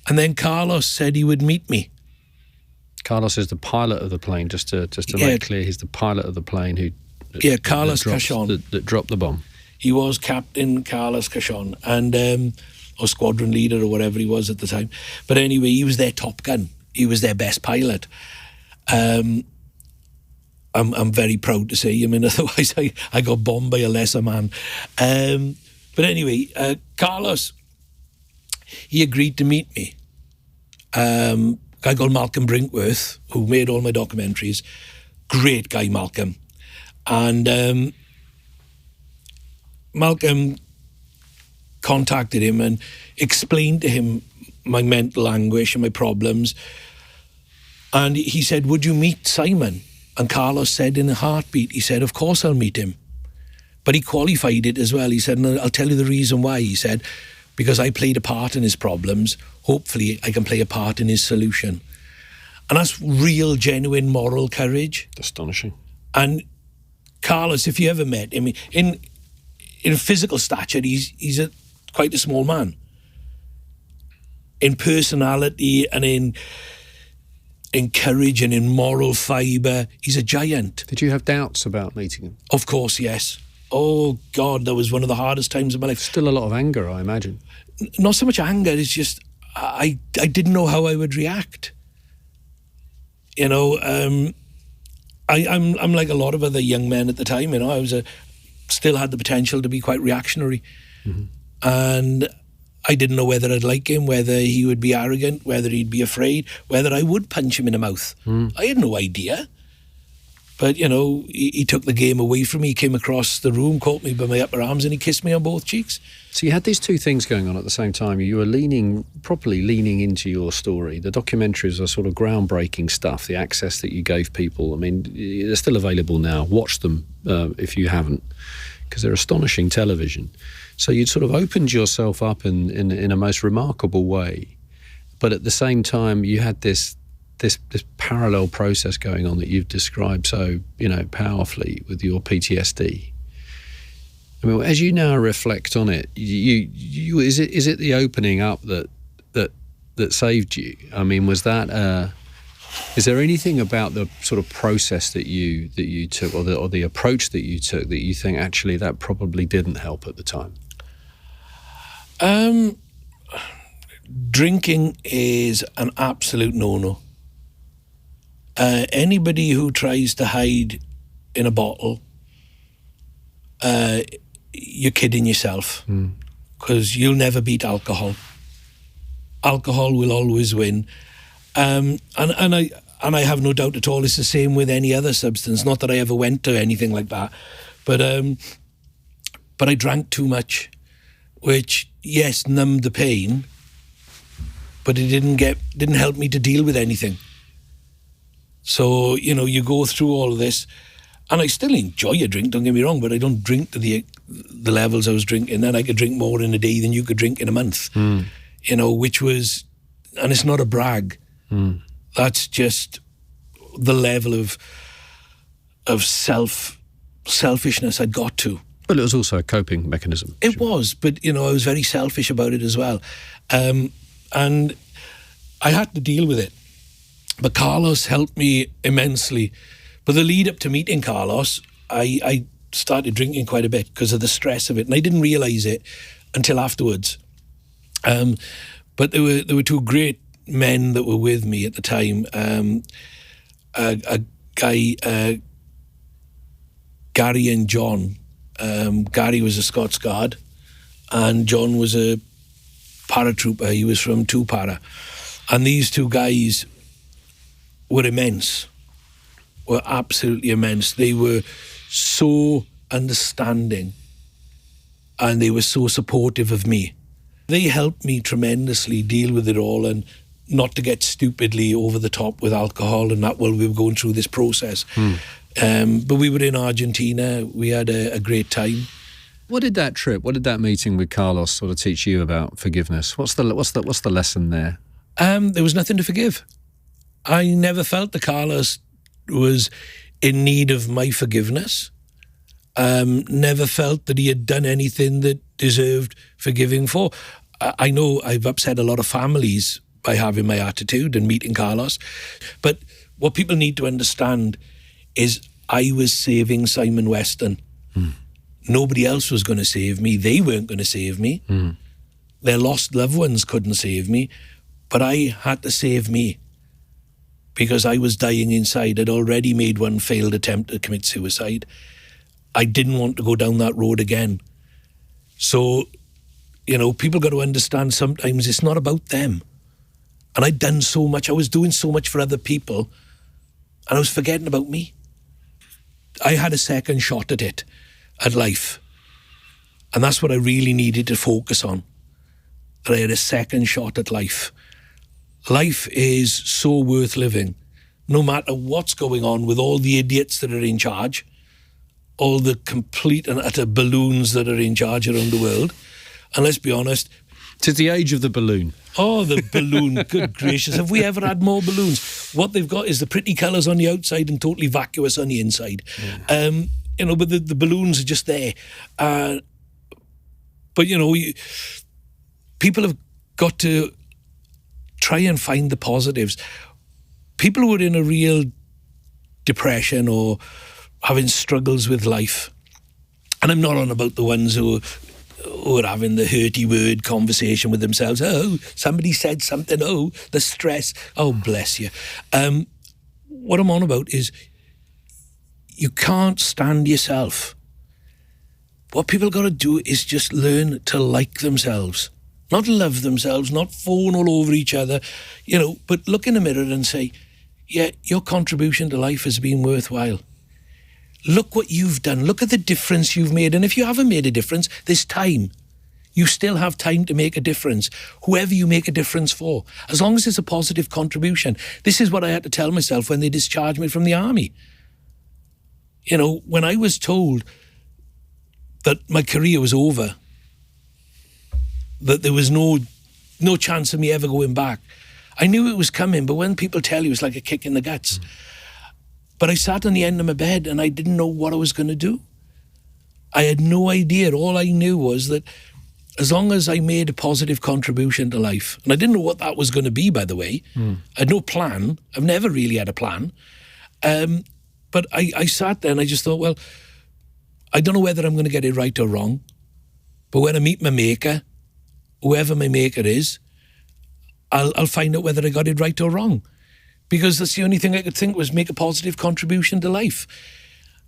And then Carlos said he would meet me. Carlos is the pilot of the plane, just to make clear, he's the pilot of the plane who... Carlos Cachon. That dropped the bomb. He was Captain Carlos Cachon, and or squadron leader or whatever he was at the time. But anyway, he was their top gun. He was their best pilot. I'm very proud to say. I mean, otherwise I got bombed by a lesser man. But anyway, Carlos, he agreed to meet me. A guy called Malcolm Brinkworth, who made all my documentaries. Great guy, Malcolm. And Malcolm contacted him and explained to him my mental anguish and my problems. And he said, would you meet Simon? And Carlos said in a heartbeat, he said, of course I'll meet him. But he qualified it as well. He said, and I'll tell you the reason why. He said, because I played a part in his problems, hopefully I can play a part in his solution. And that's real, genuine moral courage. Astonishing. And Carlos, if you ever met him, in physical stature, he's quite a small man. In personality and in courage and in moral fibre, he's a giant. Did you have doubts about meeting him? Of course, yes. Oh, God, that was one of the hardest times of my life. Still a lot of anger, I imagine. Not so much anger, it's just I didn't know how I would react. You know, I'm like a lot of other young men at the time, you know, I still had the potential to be quite reactionary. Mm-hmm. And I didn't know whether I'd like him, whether he would be arrogant, whether he'd be afraid, whether I would punch him in the mouth. I had no idea. But, you know, he took the game away from me. He came across the room, caught me by my upper arms, and he kissed me on both cheeks. So you had these two things going on at the same time. You were properly leaning into your story. The documentaries are sort of groundbreaking stuff, the access that you gave people. I mean, they're still available now. Watch them if you haven't, because they're astonishing television. So you'd sort of opened yourself up in a most remarkable way. But at the same time, you had this parallel process going on that you've described so, you know, powerfully with your PTSD. I mean, as you now reflect on it, is it the opening up that saved you? I mean, was that is there anything about the sort of process that you took or the approach that you took that you think actually that probably didn't help at the time? Drinking is an absolute no-no. Anybody who tries to hide in a bottle, you're kidding yourself, because you'll never beat alcohol. Alcohol will always win, and I have no doubt at all it's the same with any other substance. Not that I ever went to anything like that, but I drank too much, which yes numbed the pain, but it didn't help me to deal with anything. So, you know, you go through all of this, and I still enjoy a drink, don't get me wrong, but I don't drink to the levels I was drinking. Then I could drink more in a day than you could drink in a month, you know, which was, and it's not a brag. That's just the level of selfishness I'd got to. But it was also a coping mechanism. It was, but, you know, I was very selfish about it as well. And I had to deal with it. But Carlos helped me immensely. But the lead up to meeting Carlos, I started drinking quite a bit because of the stress of it. And I didn't realise it until afterwards. But there were two great men that were with me at the time. A guy, Gary and John. Gary was a Scots Guard and John was a paratrooper. He was from 2 Para. And these two guys were immense, were absolutely immense. They were so understanding and they were so supportive of me. They helped me tremendously deal with it all and not to get stupidly over the top with alcohol and that while we were going through this process. But we were in Argentina. We had a great time. What did that meeting with Carlos sort of teach you about forgiveness? What's the lesson there? There was nothing to forgive. I never felt that Carlos was in need of my forgiveness. Never felt that he had done anything that deserved forgiving for. I know I've upset a lot of families by having my attitude and meeting Carlos, but what people need to understand is I was saving Simon Weston. Nobody else was going to save me. They weren't going to save me. Their lost loved ones couldn't save me, but I had to save me because I was dying inside. I'd already made one failed attempt to commit suicide. I didn't want to go down that road again. So, you know, people got to understand sometimes it's not about them. And I'd done so much. I was doing so much for other people, and I was forgetting about me. I had a second shot at it, at life. And that's what I really needed to focus on. That I had a second shot at life. Life is so worth living, no matter what's going on with all the idiots that are in charge, all the complete and utter balloons that are in charge around the world. And let's be honest, 'tis the age of the balloon. Oh, the balloon. Good gracious. Have we ever had more balloons? What they've got is the pretty colours on the outside and totally vacuous on the inside. You know, but the balloons are just there. But, you know, people have got to try and find the positives. People who are in a real depression or having struggles with life, and I'm not on about the ones who are having the hurty word conversation with themselves. Oh, somebody said something. Oh, the stress. Oh, bless you. What I'm on about is you can't stand yourself. What people got to do is just learn to like themselves. Not love themselves, not fawn all over each other, you know, but look in the mirror and say, yeah, your contribution to life has been worthwhile. Look what you've done. Look at the difference you've made. And if you haven't made a difference, there's time. You still have time to make a difference, whoever you make a difference for, as long as it's a positive contribution. This is what I had to tell myself when they discharged me from the army. You know, when I was told that my career was over, that there was no chance of me ever going back, I knew it was coming, but when people tell you, it's like a kick in the guts. But I sat on the end of my bed and I didn't know what I was going to do. I had no idea. All I knew was that as long as I made a positive contribution to life, and I didn't know what that was going to be, by the way. I had no plan. I've never really had a plan. But I sat there and I just thought, well, I don't know whether I'm going to get it right or wrong, but when I meet my maker, whoever my maker is, I'll find out whether I got it right or wrong. Because that's the only thing I could think was make a positive contribution to life.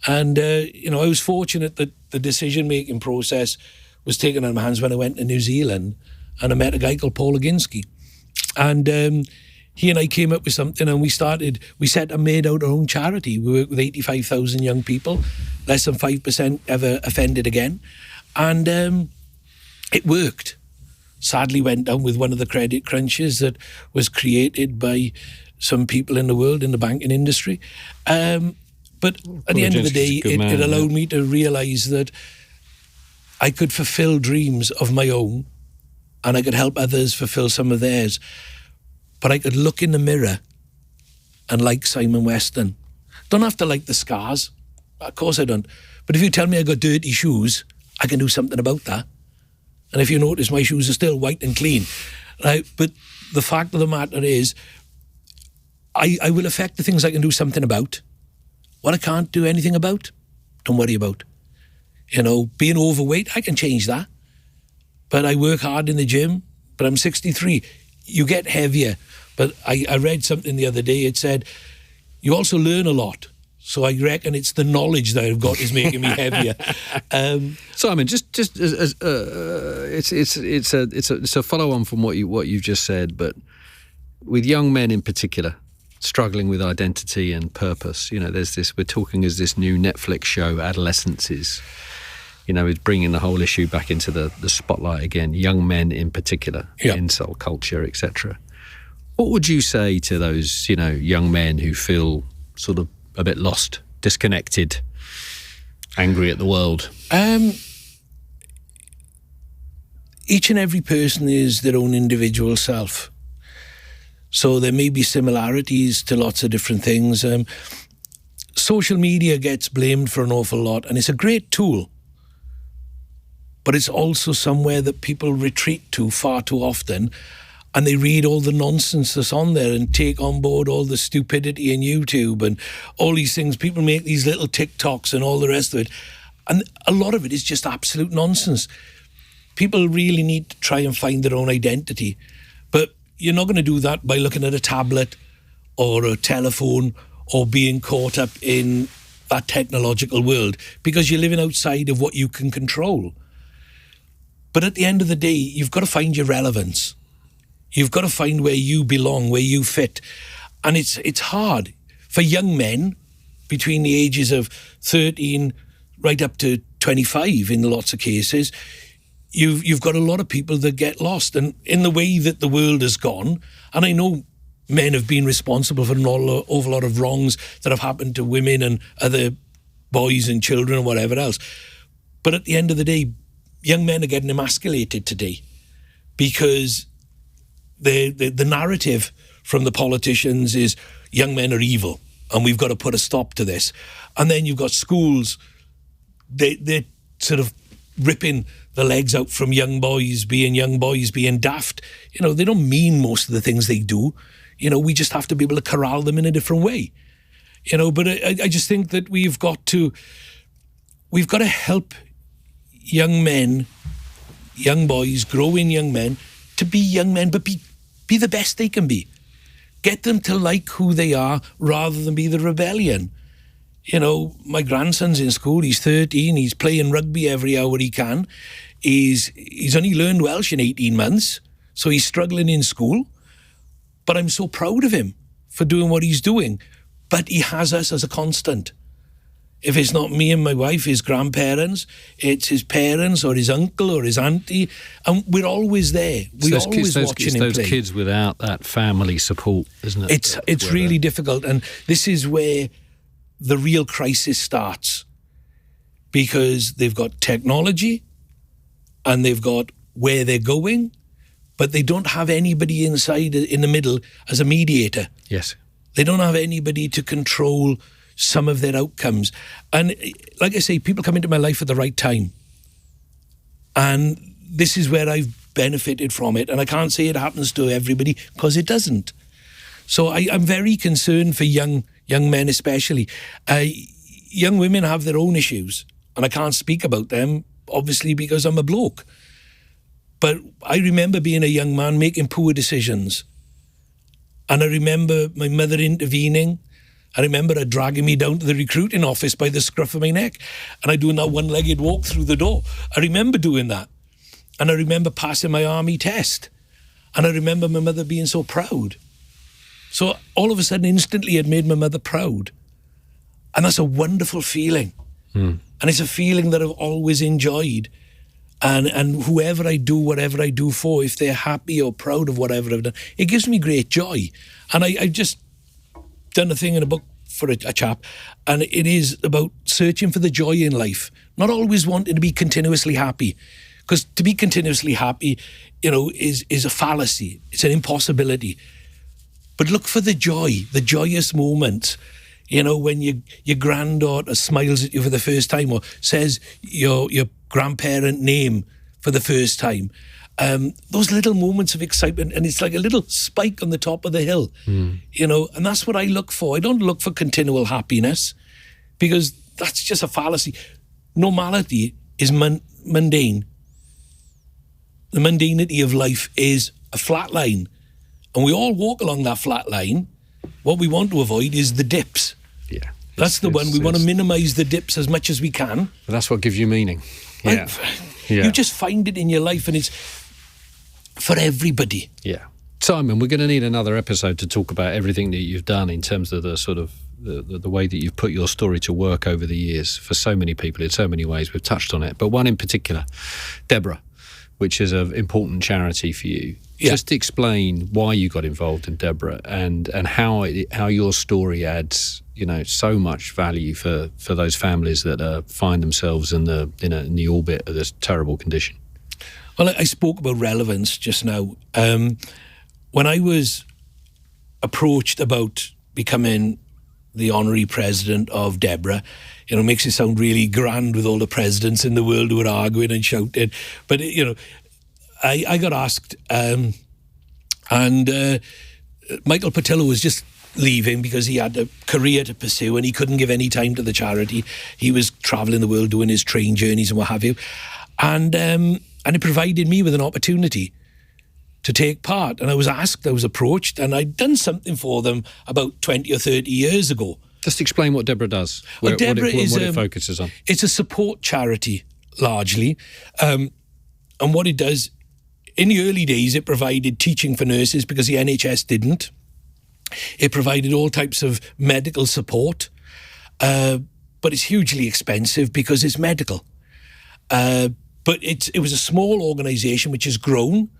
And, you know, I was fortunate that the decision-making process was taken out of my hands when I went to New Zealand and I met a guy called Paul Aginski. And he and I came up with something and we set and made out our own charity. We work with 85,000 young people, less than 5% ever offended again. And it worked. Sadly went down with one of the credit crunches that was created by some people in the world in the banking industry. But at the end of the day, it allowed me to realise that I could fulfil dreams of my own and I could help others fulfil some of theirs. But I could look in the mirror and like Simon Weston. Don't have to like the scars. Of course I don't. But if you tell me I got dirty shoes, I can do something about that. And if you notice, my shoes are still white and clean. Right? But the fact of the matter is, I will affect the things I can do something about. What I can't do anything about, don't worry about. You know, being overweight, I can change that. But I work hard in the gym, but I'm 63. You get heavier. But I read something the other day, it said, you also learn a lot. So I reckon it's the knowledge that I've got is making me heavier. Simon, just as it's a follow on from what you've just said, but with young men in particular struggling with identity and purpose, you know, there's this. We're talking as this new Netflix show, Adolescence is, you know, is bringing the whole issue back into the spotlight again. Young men in particular, incel culture, etc. What would you say to those, you know, young men who feel sort of a bit lost, disconnected, angry at the world? Each and every person is their own individual self. So there may be similarities to lots of different things. Social media gets blamed for an awful lot, and it's a great tool. But it's also somewhere that people retreat to far too often, and they read all the nonsense that's on there and take on board all the stupidity in YouTube and all these things. People make these little TikToks and all the rest of it. And a lot of it is just absolute nonsense. People really need to try and find their own identity. But you're not going to do that by looking at a tablet or a telephone or being caught up in that technological world, because you're living outside of what you can control. But at the end of the day, you've got to find your relevance. You've got to find where you belong, where you fit. And it's hard for young men between the ages of 13 right up to 25 in lots of cases. You've got a lot of people that get lost. And in the way that the world has gone, and I know men have been responsible for an awful lot of wrongs that have happened to women and other boys and children and whatever else. But at the end of the day, young men are getting emasculated today because the narrative from the politicians is young men are evil and we've got to put a stop to this. And then you've got schools, they're sort of ripping the legs out from young boys being daft. You know, they don't mean most of the things they do. You know, we just have to be able to corral them in a different way. You know, but I just think that we've got to help young men, young boys, growing young men, to be young men, but be the best they can be. Get them to like who they are rather than be the rebellion. You know, my grandson's in school, he's 13, he's playing rugby every hour he can. He's only learned Welsh in 18 months, so he's struggling in school. But I'm so proud of him for doing what he's doing. But he has us as a constant. If it's not me and my wife, his grandparents, it's his parents or his uncle or his auntie, and we're always there. We're always watching him play. It's those kids without that family support, isn't it? It's really difficult, and this is where the real crisis starts, because they've got technology and they've got where they're going, but they don't have anybody inside in the middle as a mediator. Yes. They don't have anybody to control some of their outcomes. And like I say, people come into my life at the right time. And this is where I've benefited from it. And I can't say it happens to everybody, because it doesn't. So I'm very concerned for young men especially. Young women have their own issues, and I can't speak about them, obviously, because I'm a bloke. But I remember being a young man making poor decisions. And I remember my mother intervening. I remember her dragging me down to the recruiting office by the scruff of my neck, and I doing that one-legged walk through the door. I remember doing that. And I remember passing my army test. And I remember my mother being so proud. So all of a sudden, instantly, it made my mother proud. And that's a wonderful feeling. And it's a feeling that I've always enjoyed. And whoever I do, whatever I do for, if they're happy or proud of whatever I've done, it gives me great joy. And I've just done a thing in a book for a chap, and it is about searching for the joy in life, not always wanting to be continuously happy. Because to be continuously happy, you know, is a fallacy. It's an impossibility. But look for the joy, the joyous moments. You know, when your granddaughter smiles at you for the first time, or says your grandparent name for the first time. Those little moments of excitement, and it's like a little spike on the top of the hill, you know, and that's what I look for. I don't look for continual happiness, because that's just a fallacy. Normality is mundane. The mundanity of life is a flat line, and we all walk along that flat line. What we want to avoid is the dips. Yeah. That's the one. We want to minimise the dips as much as we can. But that's what gives you meaning. Yeah. You just find it in your life, and it's for everybody. Yeah. Simon, we're going to need another episode to talk about everything that you've done in terms of the sort of the way that you've put your story to work over the years for so many people in so many ways. We've touched on it, but one in particular, Deborah, which is an important charity for you. Yeah. Just explain why you got involved in Deborah and how your story adds, you know, so much value for those families that find themselves in the orbit of this terrible condition. Well, I spoke about relevance just now. When I was approached about becoming the honorary president of Deborah. You know, makes it sound really grand with all the presidents in the world who are arguing and shouting. But, you know, I got asked, and Michael Patillo was just leaving because he had a career to pursue and he couldn't give any time to the charity. He was travelling the world doing his train journeys and what have you. And it provided me with an opportunity to take part. And I was asked, I was approached, and I'd done something for them about 20 or 30 years ago. Just explain what Deborah does, what it focuses on. It's a support charity, largely. And what it does, in the early days, it provided teaching for nurses because the NHS didn't. It provided all types of medical support, but it's hugely expensive because it's medical. But it was a small organisation which has grown,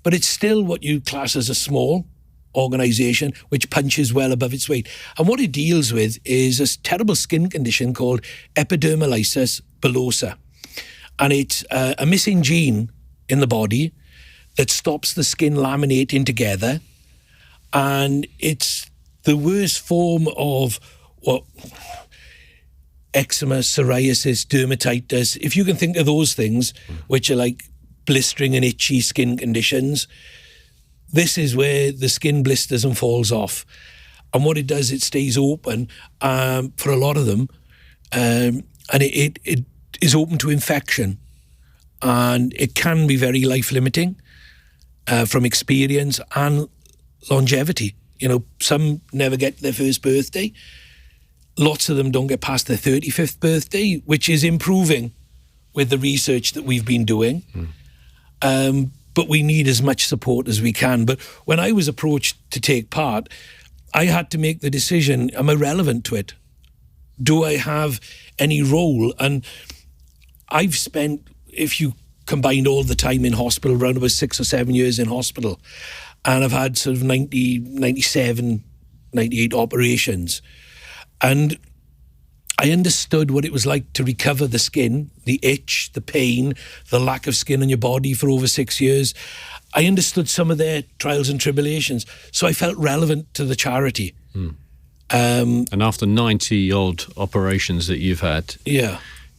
but it's still what you class as a small organisation which punches well above its weight. And what it deals with is a terrible skin condition called epidermolysis bullosa. And it's a missing gene in the body that stops the skin laminating together. And it's the worst form of eczema, psoriasis, dermatitis. If you can think of those things, which are like blistering and itchy skin conditions, this is where the skin blisters and falls off. And what it does, it stays open for a lot of them, and it is open to infection. And it can be very life-limiting from experience and longevity. You know, some never get their first birthday. Lots of them don't get past their 35th birthday, which is improving with the research that we've been doing. But we need as much support as we can. But when I was approached to take part, I had to make the decision, am I relevant to it? Do I have any role? And I've spent, if you combined all the time in hospital, around about 6 or 7 years in hospital, and I've had sort of 90, 97, 98 operations. And I understood what it was like to recover the skin, the itch, the pain, the lack of skin on your body for over 6 years. I understood some of their trials and tribulations. So I felt relevant to the charity. And after 90-odd operations that you've had,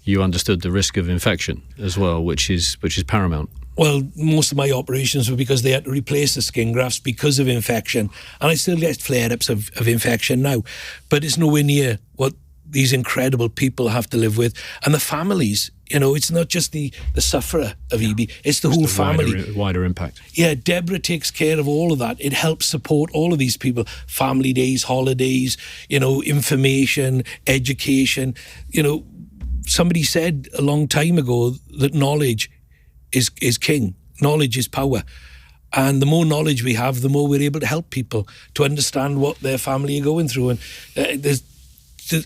you understood the risk of infection as well, which is paramount. Well, most of my operations were because they had to replace the skin grafts because of infection. And I still get flare-ups of infection now. But it's nowhere near what these incredible people have to live with. And the families, you know, it's not just the sufferer of EB, it's the whole family. Wider impact. Yeah, Deborah takes care of all of that. It helps support all of these people. Family days, holidays, you know, information, education. You know, somebody said a long time ago that knowledge is king. Knowledge is power. And the more knowledge we have, the more we're able to help people to understand what their family are going through. And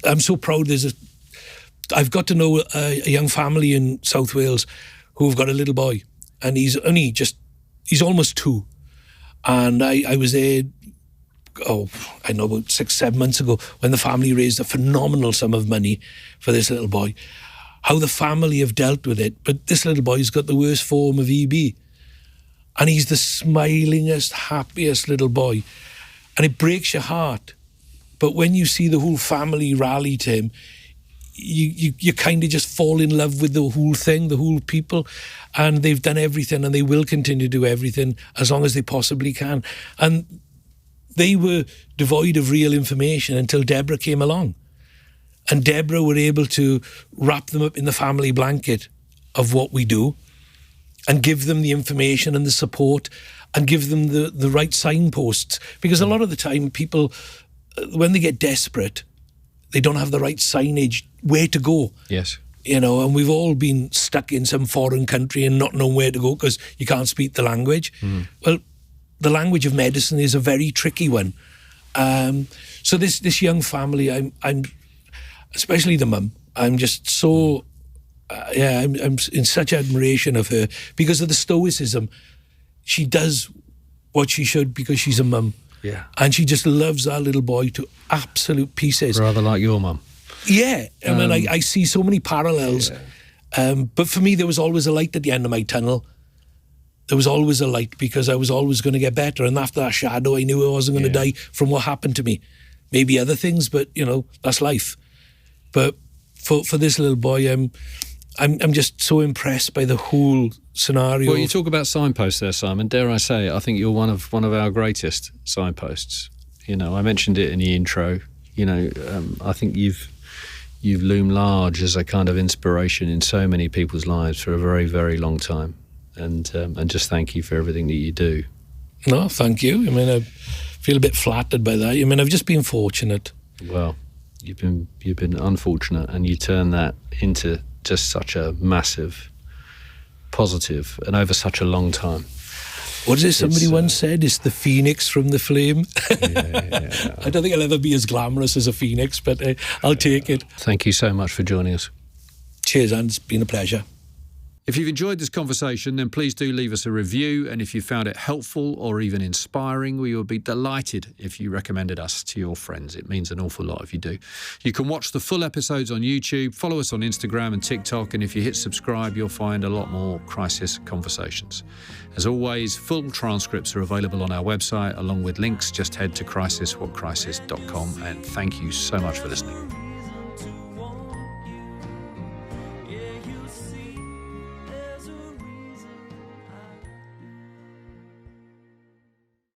I'm so proud. I've got to know a young family in South Wales who've got a little boy, and he's almost 2. And I was there, I know about 6-7 months ago, when the family raised a phenomenal sum of money for this little boy. How the family have dealt with it. But this little boy's got the worst form of EB. And he's the smilingest, happiest little boy. And it breaks your heart. But when you see the whole family rally to him, you kind of just fall in love with the whole thing, the whole people. And they've done everything, and they will continue to do everything as long as they possibly can. And they were devoid of real information until Deborah came along. And Deborah were able to wrap them up in the family blanket of what we do and give them the information and the support and give them the right signposts. Because a lot of the time people, when they get desperate, they don't have the right signage, where to go. Yes. You know, and we've all been stuck in some foreign country and not knowing where to go because you can't speak the language. Well, the language of medicine is a very tricky one. So this young family, I'm especially the mum, I'm just so, I'm in such admiration of her because of the stoicism. She does what she should because she's a mum. Yeah. And she just loves our little boy to absolute pieces. Rather like your mum. Yeah. I mean, I see so many parallels. But for me, there was always a light at the end of my tunnel. there was always a light, because I was always going to get better. And after that shadow, I knew I wasn't going to die from what happened to me. Maybe other things, but, you know, that's life. But for this little boy, I'm just so impressed by the whole scenario. Well, you talk about signposts there, Simon. Dare I say, I think you're one of our greatest signposts. You know, I mentioned it in the intro. You know, I think you've loomed large as a kind of inspiration in so many people's lives for a very, very long time. And just thank you for everything that you do. No, thank you. I mean, I feel a bit flattered by that. I mean, I've just been fortunate. Well, you've been unfortunate, and you turn that into just such a massive positive, and over such a long time. What is it somebody once said? It's the phoenix from the flame. Yeah. I don't think I'll ever be as glamorous as a phoenix, but I'll take it. Thank you so much for joining us. Cheers, and it's been a pleasure. If you've enjoyed this conversation, then please do leave us a review. And if you found it helpful or even inspiring, we would be delighted if you recommended us to your friends. It means an awful lot if you do. You can watch the full episodes on YouTube, follow us on Instagram and TikTok, and if you hit subscribe, you'll find a lot more crisis conversations. As always, full transcripts are available on our website, along with links. Just head to crisiswhatcrisis.com, and thank you so much for listening.